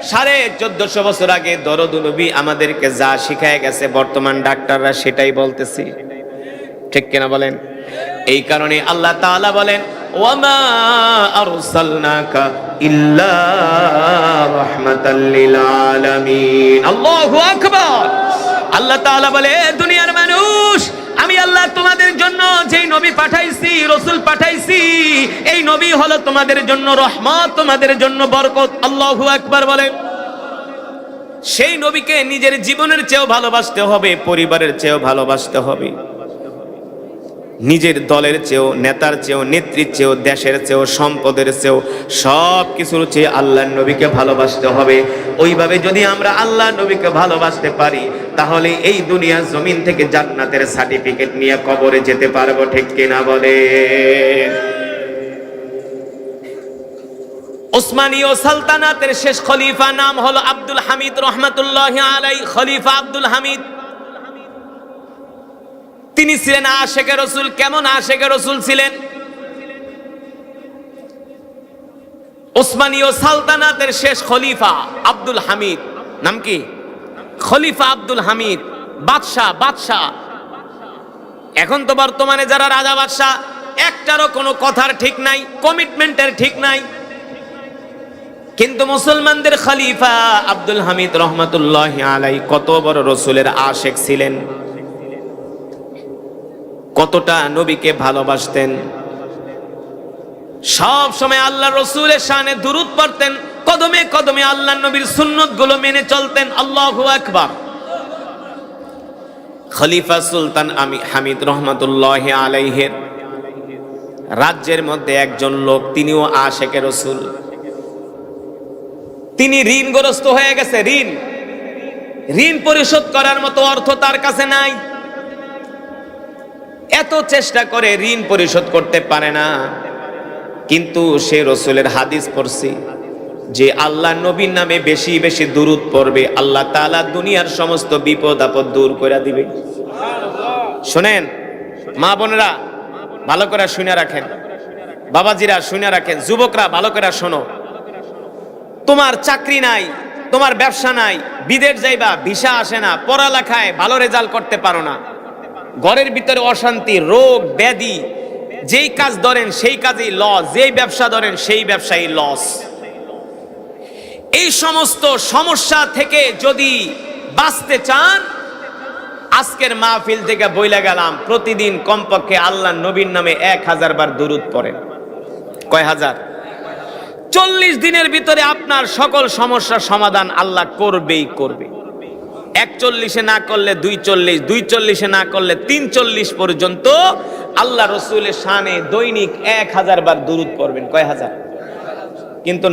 1450 বছর আগে দরদ নবী আমাদেরকে যা শিখায় গেছে, বর্তমান ডাক্তাররা সেটাই বলতেছি। ঠিক কিনা বলেন? এই কারণে আল্লাহ তাআলা বলেন ওয়ামা আরসালনাকা ইল্লা রাহমাতাল লিল আলামিন। আল্লাহু আকবার। আল্লাহ তাআলা বলে দুনিয়ার মানুষ, আমি আল্লাহ তোমাদের জন্য যেই নবী পাঠাইছি, রাসূল পাঠাইছি, এই নবী হলো তোমাদের জন্য রহমত, তোমাদের জন্য বরকত। আল্লাহু আকবার বলেন। সেই নবীকে নিজের জীবনের চেয়েও ভালোবাসতে হবে, পরিবারের চেয়েও ভালোবাসতে হবে, নিজের দলের চেয়েও, নেতার চেয়েও, নেত্রীর চেয়েও, দেশের চেয়েও, সম্পদের চেয়েও, সব কিছুর চেয়ে আল্লাহর নবীকে ভালোবাসতে হবে। ওইভাবে যদি আমরা আল্লাহর নবীকে ভালোবাসতে পারি, তাহলে এই দুনিয়ার জমিন থেকে জান্নাতের সার্টিফিকেট নিয়ে কবরে যেতে পারবো। ঠিক কিনা বলে? ওসমানীয় সালতানাতের শেষ খলিফা নাম হলো আব্দুল হামিদ রহমাতুল্লাহি আলাইহি। খলিফা আব্দুল হামিদ, তিনি ছিলেন আশেকে রসুল। কেমন আশেকে রসুল ছিলেন? ওসমানীয় সালতানাতের শেষ খলিফা আব্দুল হামিদ। নাম কি? খলিফা আব্দুল হামিদ। বাদশাহ। এখন তো বর্তমানে যারা রাজা বাদশাহ, একটারও কোনো কথার ঠিক নাই, কমিটমেন্টের ঠিক নাই। কিন্তু মুসলমানদের খলিফা আব্দুল হামিদ রহমাতুল্লাহি আলাইহি কত বড় রসুলের আশেক ছিলেন, কতটা নবীকে ভালোবাসতেন। সব সময় আল্লাহ রসুলের শানে দুরূদ পড়তেন, কদমে কদমে আল্লাহ নবীর সুন্নত গুলো মেনে চলতেন। আল্লাহু আকবার। খলিফা সুলতান হামিদ রহমাতুল্লাহি আলাইহির রাজ্যের মধ্যে একজন লোক, তিনিও আশেকে রসুল। তিনি ঋণগ্রস্ত হয়ে গেছে। ঋণ পরিশোধ করার মতো অর্থ তার কাছে নাই। এত চেষ্টা করে ঋণ পরিশোধ করতে পারে না। কিন্তু সে রসুলের হাদিস পড়ছি যে আল্লাহ নবীর নামে বেশি বেশি দুরূদ পড়বে, আল্লাহ তাআলা দুনিয়ার সমস্ত বিপদ আপদ দূর করে দিবে। শুনেন মা বোনেরা, ভালো করে শুনে রাখেন, বাবাজিরা শুনে রাখেন, যুবকরা ভালো করে শোনো। তোমার চাকরি নাই, তোমার ব্যবসা নাই, বিদেশ যাইবা, ভিসা আসে না, পড়ালেখায় ভালো রেজাল্ট করতে পারো না, ঘরের ভিতরে অশান্তি, রোগ ব্যাধি, যেই কাজ ধরেন সেই কাজেই লস, যেই ব্যবসা ধরেন সেই ব্যবসায়ী লস। এই সমস্ত সমস্যা থেকে যদি বাঁচতে চান, আজকের মাহফিল থেকে বইলা গেলাম, প্রতিদিন কমপক্ষে আল্লাহ নবীর নামে 1000 বার দুরূদ পড়েন। কয় হাজার? 40 দিনের ভিতরে আপনার সকল সমস্যার সমাধান আল্লাহ করবেই করবে। 41-এ না করলে 240, 240-এ না করলে 340 পর্যন্ত আল্লাহ রসুলের শানে দৈনিক 1000 বার দুরূদ পড়বেন। কয় হাজার? কিন্তু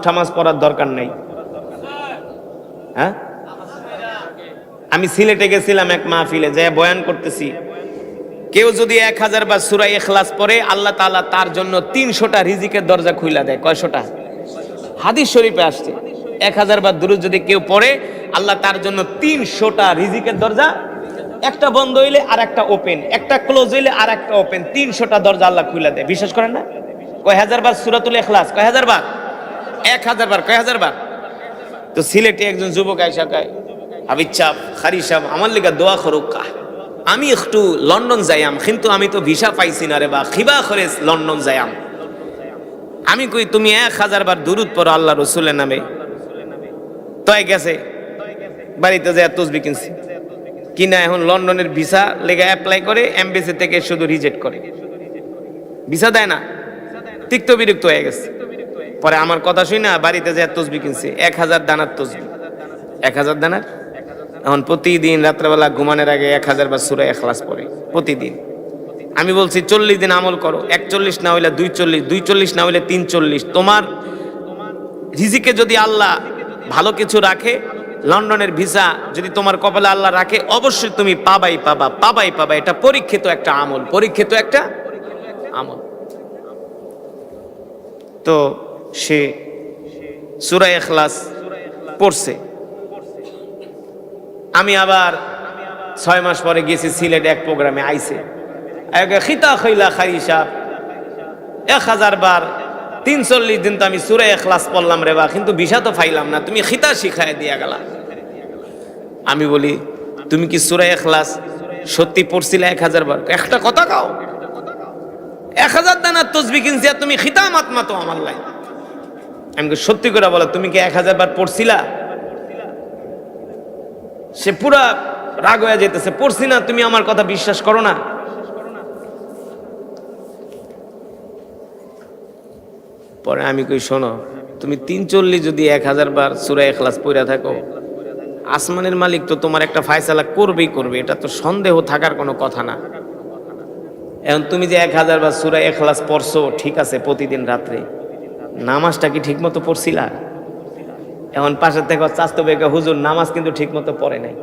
নামাজ পড়ার দরকার নাই। হ্যাঁ, আমি সিলেটে গেছিলাম এক মাহফিলে, যে বয়ান করতেছি, কেউ যদি 1000 বার সূরা ইখলাস পড়ে, আল্লাহ তাআলা তার জন্য 300টা রিজিকের দরজা খুইলা দেয়। কয়শোটা? হাদিস শরীফে আসছে 1000 বার দুরূদ যদি কেউ পড়ে, আল্লাহ তার জন্য 300টা রিজিকের দরজা, একটা বন্ধ হইলে আর একটা ওপেন, একটা ক্লোজ হইলে আর একটা ওপেন, 300টা দরজা আল্লাহ খুইলা দেয়। বিশ্বাস করেন না? কয় হাজার বার সূরাতুল ইখলাস? কয় হাজার বার? 1000 বার। কয় হাজার বার? তো সিলেটে একজন যুবক আইসা কয়, হাবিব সাহেব, খারি সাহেব, আমার লেগে দোয়া করুক, আমি একটু লন্ডন যাইয়াম, কিন্তু আমি তো ভিসা পাইছি না রে বা, খিবা করে লন্ডন যাইয়াম। আমি কই তুমি 1000 বার দুরূদ পড়ো আল্লাহ রসুলের নামে। তয় গেছে বাড়িতে যায় তসবি কিনছি কিনা, এখন লন্ডনের ভিসা লেগে অ্যাপ্লাই করে, এমবেসি থেকে শুধু রিজেক্ট করে, ভিসা দেয় না। তিক্ত বিরক্ত হয়ে গেছে। পরে আমার কথা শুই না বাড়িতে যে তসবি কিনছে 1000 দানার তসবি, 1000 দানার। এখন প্রতিদিন রাত্রেবেলা ঘুমানোর আগে 1000 বার সূরা ইখলাস পড়ে প্রতিদিন। আমি বলছি 40 দিন আমল করো, 41 না হইলে 240, 240 না হইলে 340। তোমার রিজিকে যদি আল্লাহ ভালো কিছু রাখে, লন্ডনের ভিসা যদি তোমার কপালে আল্লাহ রাখে, অবশ্যই তুমি পাবাই পাবা। এটা পরীক্ষিত একটা আমল, পরীক্ষিত একটা আমল। তো সে সূরা ইখলাস পড়ছে। আমি আবার 6 মাস পরে গেছি সিলেট, এক প্রোগ্রামে আইছে খিতা খৈলা খারি সাহেব 1000 বার 340 দিন তো আমি সূরা ইখলাস পড়লাম রে বা, কিন্তু ভিসা তো পাইলাম না, তুমি খিতা শিখায় দিয়া গেলা। আমি বলি তুমি কি সূরা ইখলাস সত্যি পড়ছিলে 1000 বার? একটা কথা কাও, 1000 দানার তসবি কিনছি আর তুমি খিতা মাতমাতো আমার লাই। আমি সত্যি করে বলো, তুমি কি 1000 বার পড়ছিলা? সে পুরা রাগ হয়ে যেতেছে, পড়ছি না, তুমি আমার কথা বিশ্বাস করো না। পরে আমি কই শোনো, তুমি 340 যদি 1000 বার সূরা ইখলাস পড়া থাকো, আসমানের মালিক তো তোমার একটা ফায়সালা করবেই করবে, এটা তো সন্দেহ থাকার কোনো কথা না। এখন তুমি যে 1000 বার সূরা ইখলাস পড়ছো, ঠিক আছে, প্রতিদিন রাত্রে নামাজটা কি ঠিক মতো পড়ছিলা? এখন পাশের থেকে চাস্তো বেকা হুজুর নামাজ কিন্তু ঠিক মতো পড়ে নাই,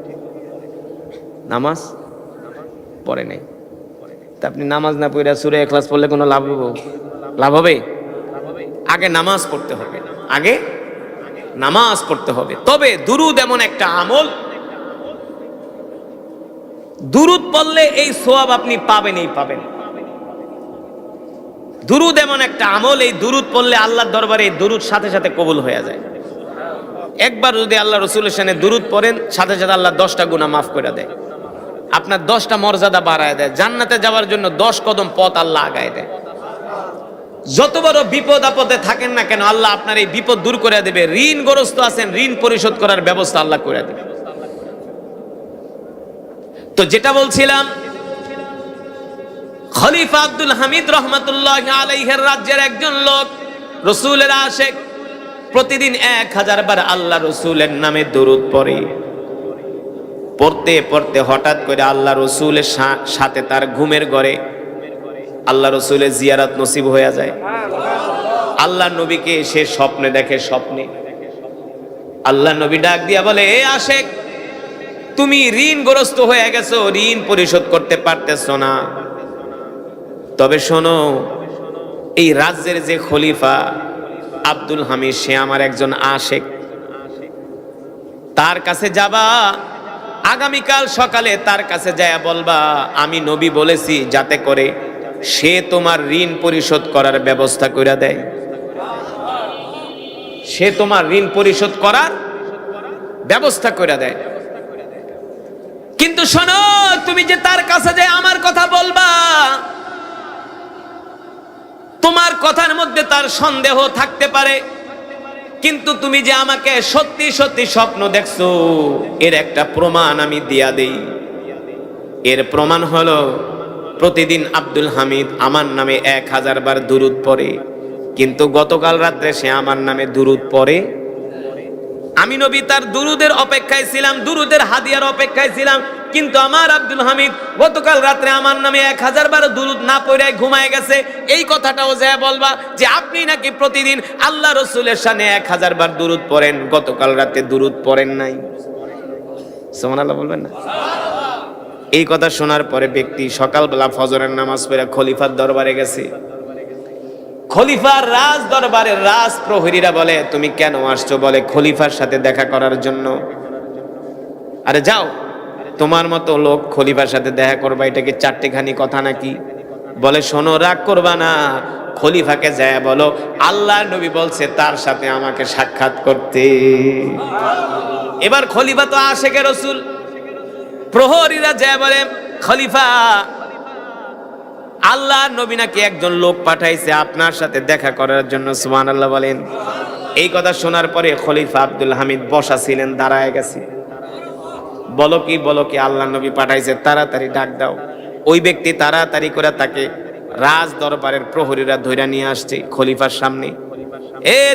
নামাজ পড়ে নাই। তা আপনি নামাজ না পড়ে সূরা ইখলাস পড়লে কোনো লাভ হবে? আগে নামাজ পড়তে হবে, আগে নামাজ পড়তে হবে। তবে দুরুদ এমন একটা আমল, দুরুদ পড়লে এই সওয়াব আপনি পাবেনই পাবেন। দুরুদ এমন একটা আমল, এই দুরুদ পড়লে আল্লাহর দরবারে এই দুরুদ সাথে সাথে কবুল হয়ে যায়। একবার যদি আল্লাহ রাসূলের শানে দুরুদ পড়েন, সাথে সাথে আল্লাহ 10টা গুনাহ মাফ করে দেয়, আপনার 10টা মর্যাদা বাড়ায় দেয়, জান্নাতে যাওয়ার জন্য 10 কদম পথ আল্লাহ আগায় দেয়। যত বড় বিপদ আপদে থাকেন না কেন, আল্লাহ আপনার এই বিপদ দূর করে দেবে। ঋণগ্রস্ত আছেন, ঋণ পরিশোধ করার ব্যবস্থা আল্লাহ করে দেবে। তো যেটা বলছিলাম, খলিফা আব্দুল হামিদ রহমাতুল্লাহি আলাইহির রাজ্যের একজন লোক, রাসূলের আশিক, প্রতিদিন 1000 বার আল্লাহ রাসূলের নামে দরুদ পড়ে। পড়তে পড়তে হঠাৎ করে আল্লাহ রাসূলের সাথে তার ঘুমের ঘরে আল্লাহ রাসূলের জিয়ারত নসিব হয়ে যায়। আল্লাহ নবীকে সে স্বপ্নে দেখে। স্বপ্নে আল্লাহ নবী ডাক দিয়া বলে, এ আশিক, তুমি ঋণগ্রস্ত হয়ে গেছো, ঋণ পরিশোধ করতে পারতেছো না। তবে শোনো, এই রাজ্যের যে খলিফা আব্দুল হামিদ, সে আমার একজন আশিক, তার কাছে যাবা, আগামীকাল সকালে তার কাছে যায় বলবা আমি নবী বলেছি, যাতে করে সে তোমার ঋণ পরিশোধ করার ব্যবস্থা করে দেয়। সে তোমার ঋণ পরিশোধ করার ব্যবস্থা করে দেয়। কিন্তু শোনো, তুমি যে তার কাছে যে আমার কথা বলবা, তোমার কথার মধ্যে তার সন্দেহ থাকতে পারে, কিন্তু তুমি যে আমাকে সত্যি সত্যি স্বপ্ন দেখছো, এর একটা প্রমাণ আমি দিয়া দেই। এর প্রমাণ হলো, প্রতিদিন আব্দুল হামিদ আমার নামে 1000 বার দুরুদ পড়ে, কিন্তু গতকাল রাত্রে সে আমার নামে দুরুদ পড়ে। আমি নবী তার দুরুদের অপেক্ষায় ছিলাম, দুরুদের হাদিয়ার অপেক্ষায় ছিলাম, কিন্তু আমার আব্দুল হামিদ গতকাল রাত্রে আমার নামে 1000 বার দুরুদ না পড়ে ঘুমায় গেছে। এই কথাটাও যায় বলবা যে আপনি নাকি প্রতিদিন আল্লাহ রাসূলের শানে 1000 বার দুরুদ পড়েন, গতকাল রাতে দুরুদ পড়েন নাই। সুবহানাল্লাহ বলবেন না? এই কথা শোনার পরে ব্যক্তি সকালবেলা ফজরের নামাজ পড়ে খলিফার দরবারে গেছে। খলিফার রাজ দরবারের রাজ প্রহরীরা বলে, তুমি কেন আসছো? বলে, খলিফার সাথে দেখা করার জন্য। আরে যাও, তোমার মতো লোক খলিফার সাথে দেখা করবা, এটা কি 4টেখানি কথা নাকি? বলে, শোনো, রাগ করবা না, খলিফাকে যায় বলো আল্লাহ নবী বলছে তার সাথে আমাকে সাক্ষাৎ করতে। এবার খলিফা তো আশিকে রাসূল, প্রহরীরা যায় বলে, খলিফা, আল্লাহ নবী নাকি একজন লোক পাঠাইছে আপনার সাথে দেখা করার জন্য। সুবহানাল্লাহ বলেন। এই কথা শোনার পরে খলিফা আব্দুল হামিদ বসা ছিলেন, দাঁড়ায় গেছে। বলো কি আল্লাহ নবী পাঠাইছে, তাড়াতাড়ি ডাক দাও। ওই ব্যক্তি তাড়াতাড়ি করে তাকে রাজ দরবারের প্রহরীরা ধইরা নিয়ে আসছে খলিফার সামনে।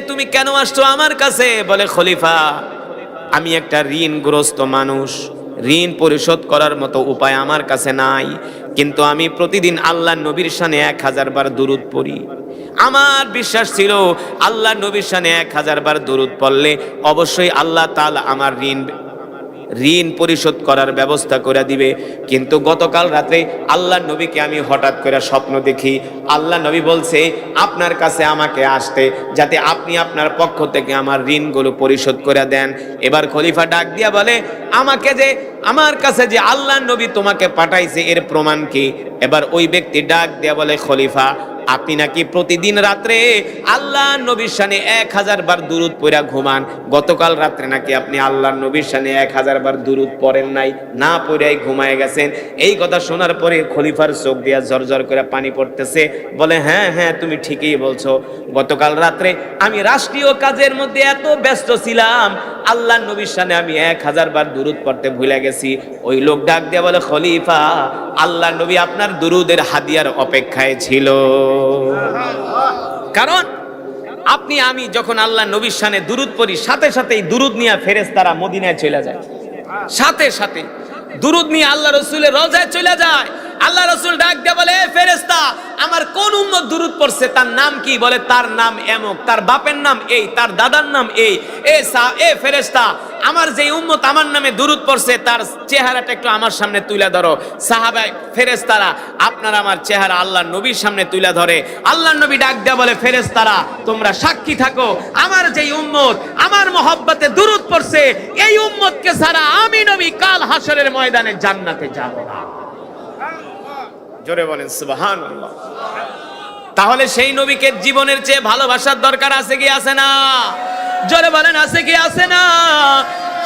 তুমি কেন আসছো আমার কাছে? বলে খলিফা, আমি একটা ঋণগ্রস্ত মানুষ, ঋণ পরিশোধ করার মতো উপায় আমার কাছে নাই, কিন্তু আমি প্রতিদিন আল্লাহ নবীর শানে 1000 বার দুরূদ পড়ি। আমার বিশ্বাস ছিল আল্লাহ নবীর শানে 1000 বার দুরূদ পড়লে অবশ্যই আল্লাহ তাআলা আমার ঋণ পরিশোধ করার ব্যবস্থা করে দিবে। কিন্তু গতকাল রাতে আল্লাহ নবীকে আমি হঠাৎ করে স্বপ্ন দেখি, আল্লাহ নবী বলছে আপনার কাছে আমাকে আসতে, যাতে আপনি আপনার পক্ষ থেকে আমার ঋণগুলো পরিশোধ করে দেন। এবার খলিফা ডাক দিয়া বলে, আমার কাছে যে আল্লাহ নবী তোমাকে পাঠাইছে এর প্রমাণ কি? এবার ওই ব্যক্তি ডাক দিয়া বলে, খলিফা, আপনি নাকি প্রতিদিন রাত্রে আল্লাহ নবীর শানে 1000 বার দুরূদ পড়া ঘুমান। গতকাল রাত্রে নাকি আপনি আল্লাহ নবীর শানে 1000 বার দুরূদ পড়েন নাই, না পড়াই ঘুমায় গেছেন। এই কথা শোনার পরে খলিফার চোখ দিয়া ঝরঝর করে পানি পড়তেছে। বলে, হ্যাঁ হ্যাঁ, তুমি ঠিকই বলছো। গতকাল রাত্রে আমি রাষ্ট্রীয় কাজের মধ্যে এত ব্যস্ত ছিলাম, আল্লাহ নবীর শানে আমি 1000 বার দুরূদ পড়তে ভুলে গেছি। ওই লোক ডাক দিয়া বলে, খলিফা, আল্লাহ নবী আপনার দুরূদের হাদিয়ার অপেক্ষায় ছিল। কারণ আমি যখন আল্লাহ নবীর শানে দুরূদ পড়ি, সাথে সাথেই দুরূদ নিয়ে ফেরেশতারা মদিনায় চলে যায়, সাথে সাথে দুরূদ নিয়ে আল্লাহ রাসূলের রওজায় চলে যায়। আল্লাহ রাসূল ডাক দিয়ে বলে, এ ফেরেশতা, আমার কোন উম্মত দুরূদ পড়ছে, তার নাম কি? বলে, তার নাম এমক, তার বাপের নাম এই, তার দাদার নাম এই। এ ফেরেশতা, আমার যে উম্মত আমার নামে দুরূদ পড়ছে তার চেহারাটা একটু আমার সামনে তুলে ধরো। সাহাবা ফেরেশতারা আপনার আমার চেহারা আল্লাহ নবীর সামনে তুলে ধরে। আল্লাহ নবী ডাক দেয়া বলে, ফেরেশতারা, তোমরা সাক্ষী থাকো, আমার যে উম্মত আমার মহব্বতে দুরূদ পড়ছে, এই উম্মতকে ছাড়া আমি নবী কাল হাসরের ময়দানে জান্নাতে যাব না। জোরে বলেন সুবহানাল্লাহ। তাহলে সেই নবীকে জীবনের চেয়ে ভালোবাসার দরকার আছে কি আছে না? জোরে বলেন, আছে কি আছে না?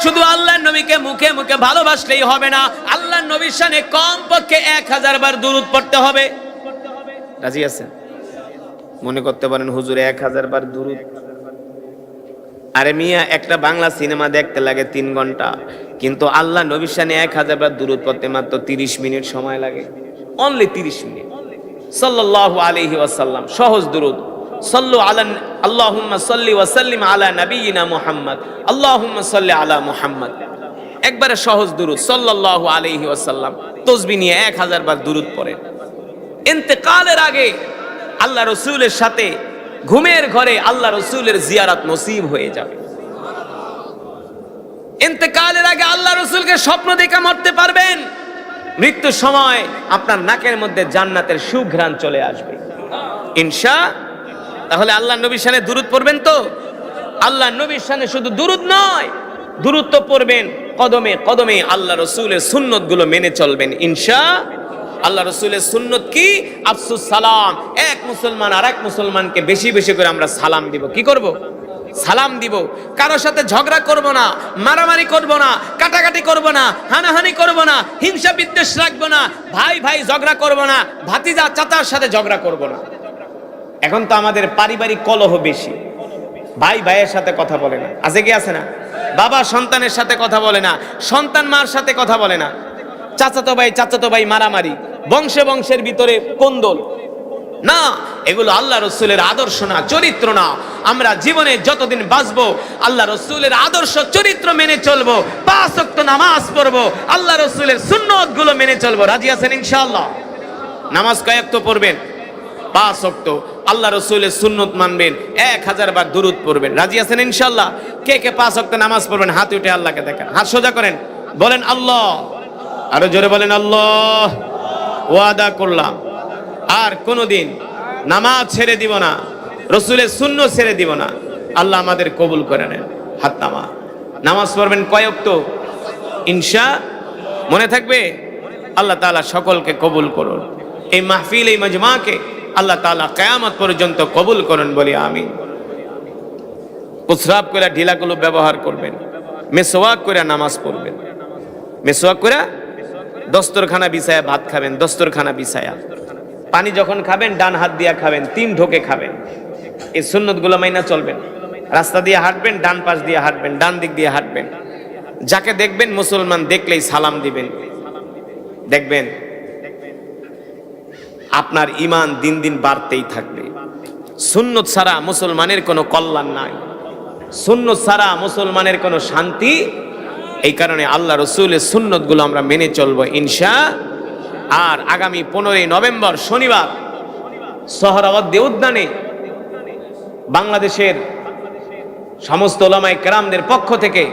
শুধু আল্লাহর নবীকে মুখে মুখে ভালোবাসলেই হবে না, আল্লাহর নবীর শানে কমপক্ষে 1000 বার দুরূদ পড়তে হবে। রাজি আছেন? মনে করতে পারেন, হুজুর 1000 বার দুরূদ? আরে মিয়া, একটা বাংলা সিনেমা দেখতে লাগে 3 ঘন্টা, কিন্তু আল্লাহ নবীর শানে 1000 বার দুরূদ পড়তে মাত্র 30 মিনিট সময় লাগে। Only 30 minute. সাল্লাল্লাহু আলাইহি ওয়াসাল্লাম, সহজ দুরূদ। সাল্লু আলা আল্লাহুম্মা সাল্লি ওয়া সাল্লিম আলা নাবিয়িনা মুহাম্মদ, আল্লাহুম্মা সাল্লি আলা মুহাম্মদ। একবারে সহজ দুরূদ, সাল্লাল্লাহু আলাইহি ওয়াসাল্লাম। তাসবিহ নিয়ে 1000 বার দুরূদ পড়েন। ইন্তেকালের আগে আল্লাহ রাসূলের সাথে ঘুমের ঘরে আল্লাহ রাসূলের জিয়ারত নসিব হয়ে যাবে। ইন্তেকালের আগে আল্লাহ রাসূলকে স্বপ্ন দেখে মরতে পারবেন। মৃত্যুর সময় আপনার নাকের মধ্যে জান্নাতের সুঘ্রাণ চলে আসবে ইনশাআল্লাহ। তাহলে আল্লাহ নবীর শানে দুরূদ পড়বেন তো? আল্লাহ নবীর শানে শুধু দুরূদ নয়, দুরূদ তো পড়বেন, কদমে কদমে আল্লাহ রাসূলের সুন্নতগুলো মেনে চলবেন ইনশাআল্লাহ। আল্লাহ রাসূলের সুন্নত কি? আফসুস সালাম। এক মুসলমান আরেক মুসলমানকে বেশি বেশি করে আমরা সালাম দিব। কি করব? সালাম দিব। কারোর সাথে ঝগড়া করব না, মারামারি করব না, কাটাকাটি করব না, হানাহানি করব না, হিংসা বিদ্বেষ রাখব না, ভাই ভাই ঝগড়া করব না, ভাতিজা চাচার সাথে ঝগড়া করব না। এখন তো আমাদের পারিবারিক কলহ বেশি, ভাই ভাইয়ের সাথে কথা বলে না, আছে কি আছে না? বাবা সন্তানের সাথে কথা বলে না, সন্তান মার সাথে কথা বলে না, চাচাতো ভাই মারামারি, বংশে বংশের ভিতরে কোন্দল না। এগুলো আল্লাহ রাসূলের আদর্শ না, চরিত্র না। আমরা জীবনে যতদিন বাঁচবো আল্লাহ রাসূলের আদর্শ চরিত্র মেনে চলবো, 5 ওয়াক্ত নামাজ পড়বো, আল্লাহ রাসূলের সুন্নাত গুলো মেনে চলবো। রাজি আছেন ইনশাআল্লাহ? নামাজ কয় ওয়াক্ত পড়বেন? 5 ওয়াক্ত। আল্লাহ রাসূলের সুন্নাত মানবেন, 1000 বার দুরূদ পড়বেন। রাজি আছেন ইনশাআল্লাহ? কে কে 5 ওয়াক্ত নামাজ পড়বেন হাত উঠে আল্লাহকে দেখান, হাত সোজা করেন, বলেন আল্লাহ। আরো জোরে বলেন আল্লাহ। ওয়াদা করলাম আর কোনোদিন নামাজ ছেড়ে দিব না, রাসূলের সুন্নাত ছেড়ে দিব না। আল্লাহ আমাদের কবুল করে নেন। হাত নামা। নামাজ পড়বেন কয় ওয়াক্ত? ইনশাআল্লাহ। মনে থাকবে? আল্লাহ তাআলা সকলকে কবুল করুন। এই মাহফিল, এই মাজমাকে আল্লাহ তাআলা কিয়ামত পর্যন্ত কবুল করুন, বলি আমিন। প্রস্রাব করে ঢিলাগুলো ব্যবহার করবেন, মেসওয়াক করে নামাজ পড়বেন, মেসওয়াক করে দস্তরখানা বিছায়া ভাত খাবেন, দস্তরখানা বিছায়া। পানি যখন খাবেন ডান হাত দিয়া খাবেন, 3 ঢোকে খাবেন। এই সুন্নতগুলো মাইনা চলবেন। রাস্তা দিয়ে হাঁটবেন, ডান পাশ দিয়ে হাঁটবেন, ডান দিক দিয়ে হাঁটবেন। যাকে দেখবেন মুসলমান দেখলেই সালাম দিবেন। দেখবেন আপনার ঈমান দিন দিন বাড়তেই থাকবে। সুন্নত ছাড়া মুসলমানের কোনো কল্যাণ নাই, সুন্নত ছাড়া মুসলমানের কোনো শান্তি। এই কারণে আল্লাহ রসুলের সুন্নতগুলো আমরা মেনে চলবো ইনশা। আর আগামী 15 নভেম্বর শনিবার সোহরাওয়ার্দী উদ্যানে বাংলাদেশের সমস্ত উলামায়ে কেরামদের পক্ষ থেকে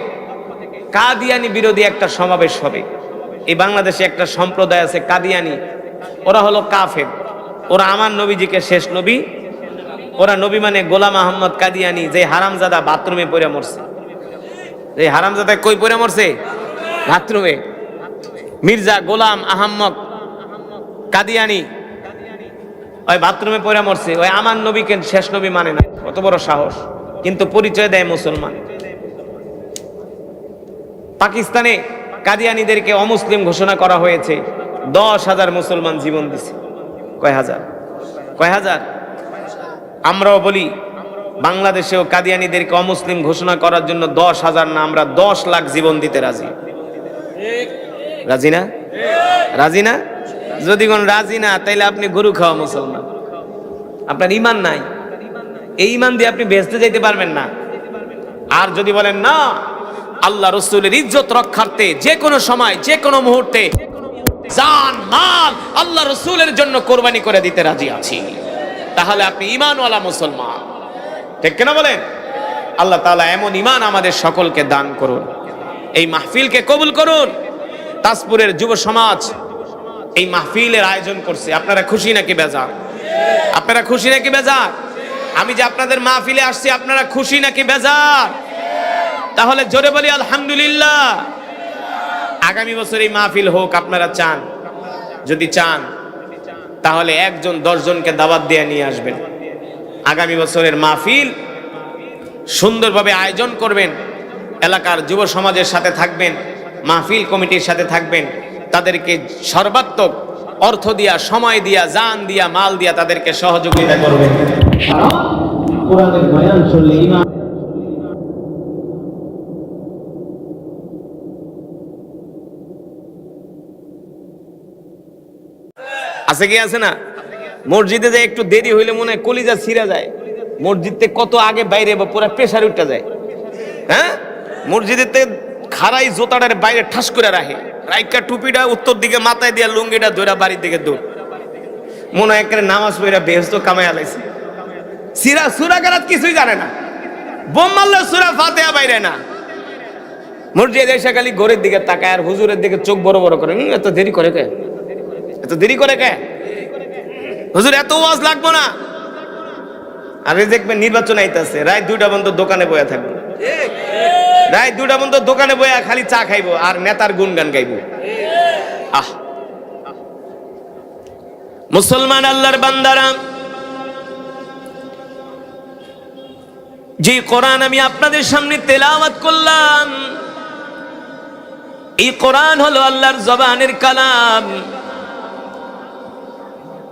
কাদিয়ানি বিরোধী একটা সমাবেশ হবে। এই বাংলাদেশে একটা সম্প্রদায় আছে কাদিয়ানি, ওরা হলো কাফের, ওরা আমার নবীজিকে শেষ নবী, ওরা নবী মানে গোলাম আহমদ কাদিয়ানি, যে হারামজাদা বাথরুমে পড়ে মরছে। যে হারামজাদা কই পড়ে মরছে? বাথরুমে। মির্জা গোলাম আহমদ কাদিয়ানি ওই বাথরুমে পড়ে মরছে। ওই আমার নবীকে শেষ নবী মানে না, কত বড় সাহস! কিন্তু পরিচয় দেয় মুসলমান। পাকিস্তানে কাদিয়ানীদেরকে অমুসলিম ঘোষণা করা হয়েছে, 10,000 মুসলমান জীবন দিছে। কয় হাজার? আমরাও বলি বাংলাদেশেও কাদিয়ানীদেরকে অমুসলিম ঘোষণা করার জন্য 10,000 না, আমরা 10 লাখ জীবন দিতে রাজি। রাজি না? রাজি না? যদি কোন রাজি না, তাইলে আপনি গরু খাওয়া মুসলমান, আপনার ঈমান নাই। এই ঈমান দিয়ে আপনি বেহেশতে যাইতে পারবেন না। আর যদি বলেন না, আল্লাহ রসুলের ইজ্জত রক্ষার্থে যে কোনো সময় যে কোনো মুহূর্তে জান মাল আল্লাহ রসুলের জন্য কোরবানি করে দিতে রাজি আছি, তাহলে আপনি ঈমানওয়ালা মুসলমান। ঠিক কিনা বলেন? আল্লাহ তাআলা এমন ঈমান আমাদের সকলকে দান করুন। এই মাহফিলকে কবুল করুন। তাজপুরের যুব সমাজ এই মাহফিলের আয়োজন করছে। আপনারা খুশি নাকি বেজার? আপনারা খুশি নাকি বেজার? আমি যে আপনাদের মাহফিলে আসছি, আপনারা খুশি নাকি বেজার? তাহলে জোরে বলি আলহামদুলিল্লাহ। আগামী বছর এই মাহফিল হোক, আপনারা চান? যদি চান তাহলে 1 জন 10 জনকে দাওয়াত দিয়ে নিয়ে আসবেন। আগামী বছরের মাহফিল সুন্দরভাবে আয়োজন করবেন। এলাকার যুব সমাজের সাথে থাকবেন, মাহফিল কমিটির সাথে থাকবেন, তাদেরকে সর্বাত্মক অর্থ দিয়া, সময় দিয়া, জান দিয়া, মাল দিয়া তাদেরকে সহযোগিতা করবেন। কোরআনের বয়ান শুনলে ঈমান আছে কি আছে না? মসজিদে যায় একটু দেরি হইলে মনে হয় কলিজা ছিঁড়া যায়। মসজিদে কত আগে বাইরে বা পুরো প্রেসার উঠে যায়। হ্যাঁ, মসজিদেতে খাড়াই জোতাটার বাইরে ঠাস করে রাখে, রাইকা টুপিটা উত্তর দিকে মাথায় দিয়া লুঙ্গিটা ধরে বাড়ির দিকে দৌড়। মনে হয় একটা নামাজ পড়া বেহেশত কামাই আলাইছে। সূরা কারাত কিছুই জানে না, বোম মারলে সূরা ফাতিহা বাইরে না। মসজিদে এসে খালি ঘরের দিকে তাকায় আর হুজুরের দিকে চোখ বড় বড় করে। এত দেরি করে কে? এত দেরি করে কে? হুজুর এত ওয়াজ লাগবো না। আর দেখবেন নির্বাচন আইতাছে, রাত 2টা পর্যন্ত দোকানে বয়া থাকবো। রাত 2টা পর্যন্ত দোকানে বয়া খালি চা খাইবো আর নেতার গুণগান গাইবো। আহ, মুসলমান আল্লাহর বান্দারা, যে কোরআন আমি আপনাদের সামনে তেলাওয়াত করলাম, এই কোরআন হলো আল্লাহর জবানের কালাম।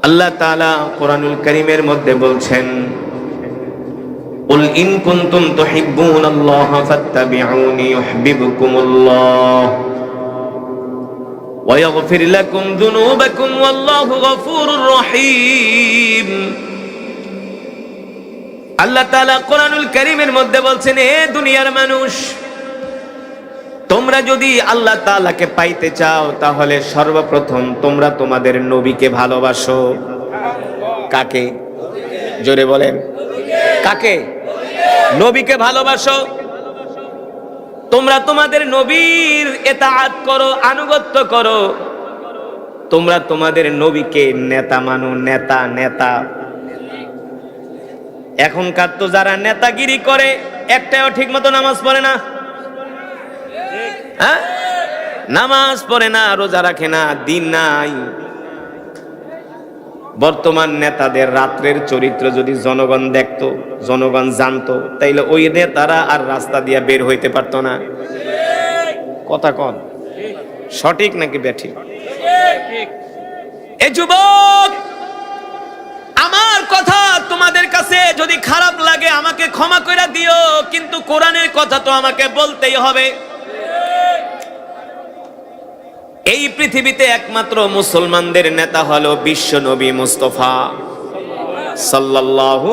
আল্লাহ তাআলা কোরআনুল কারীমের মধ্যে বলছেন, কুল ইন কুনতুম তুহিব্বুনাল্লাহ ফাত্তাবিউনি ইউহিব্বুকুমুল্লাহ ওয়া ইয়াগফির লাকুম যুনুবাকুম ওয়াল্লাহু গফুরুর রহিম। আল্লাহ তাআলা কোরআনুল কারীমের মধ্যে বলছেন, হে দুনিয়ার মানুষ, তোমরা যদি আল্লাহ তাআলাকে পাইতে চাও তাহলে সর্বপ্রথম তোমরা তোমাদের নবীকে ভালোবাসো। কাকে? জোরে বলেন, কাকে? নবীকে ভালোবাসো। তোমরা তোমাদের নবীর ইতাআত করো, আনুগত্য করো। তোমরা তোমাদের নবীকে নেতা মানো। নেতা নেতা এখনকার তো যারা নেতাগিরি করে একটাও ঠিক মতো নামাজ পড়ে না। হ্যাঁ, নামাজ পড়ে না, রোজা রাখে না, দিন নাই। বর্তমান নেতাদের রাত্রের চরিত্র যদি জনগণ দেখতো, জনগণ জানতো, তাইলে ওই নেতারা আর রাস্তা দিয়ে বের হইতে পারতো না। কথা কন, সঠিক নাকি ব্যাঠিক? এ যুবক, আমার কথা তোমাদের কাছে যদি খারাপ লাগে আমাকে ক্ষমা করে দিও, কিন্তু কোরআনের কথা তো আমাকে বলতেই হবে। এই পৃথিবীতে একমাত্র মুসলমানদের নেতা হলো বিশ্ব নবী মুস্তাফা সাল্লাল্লাহু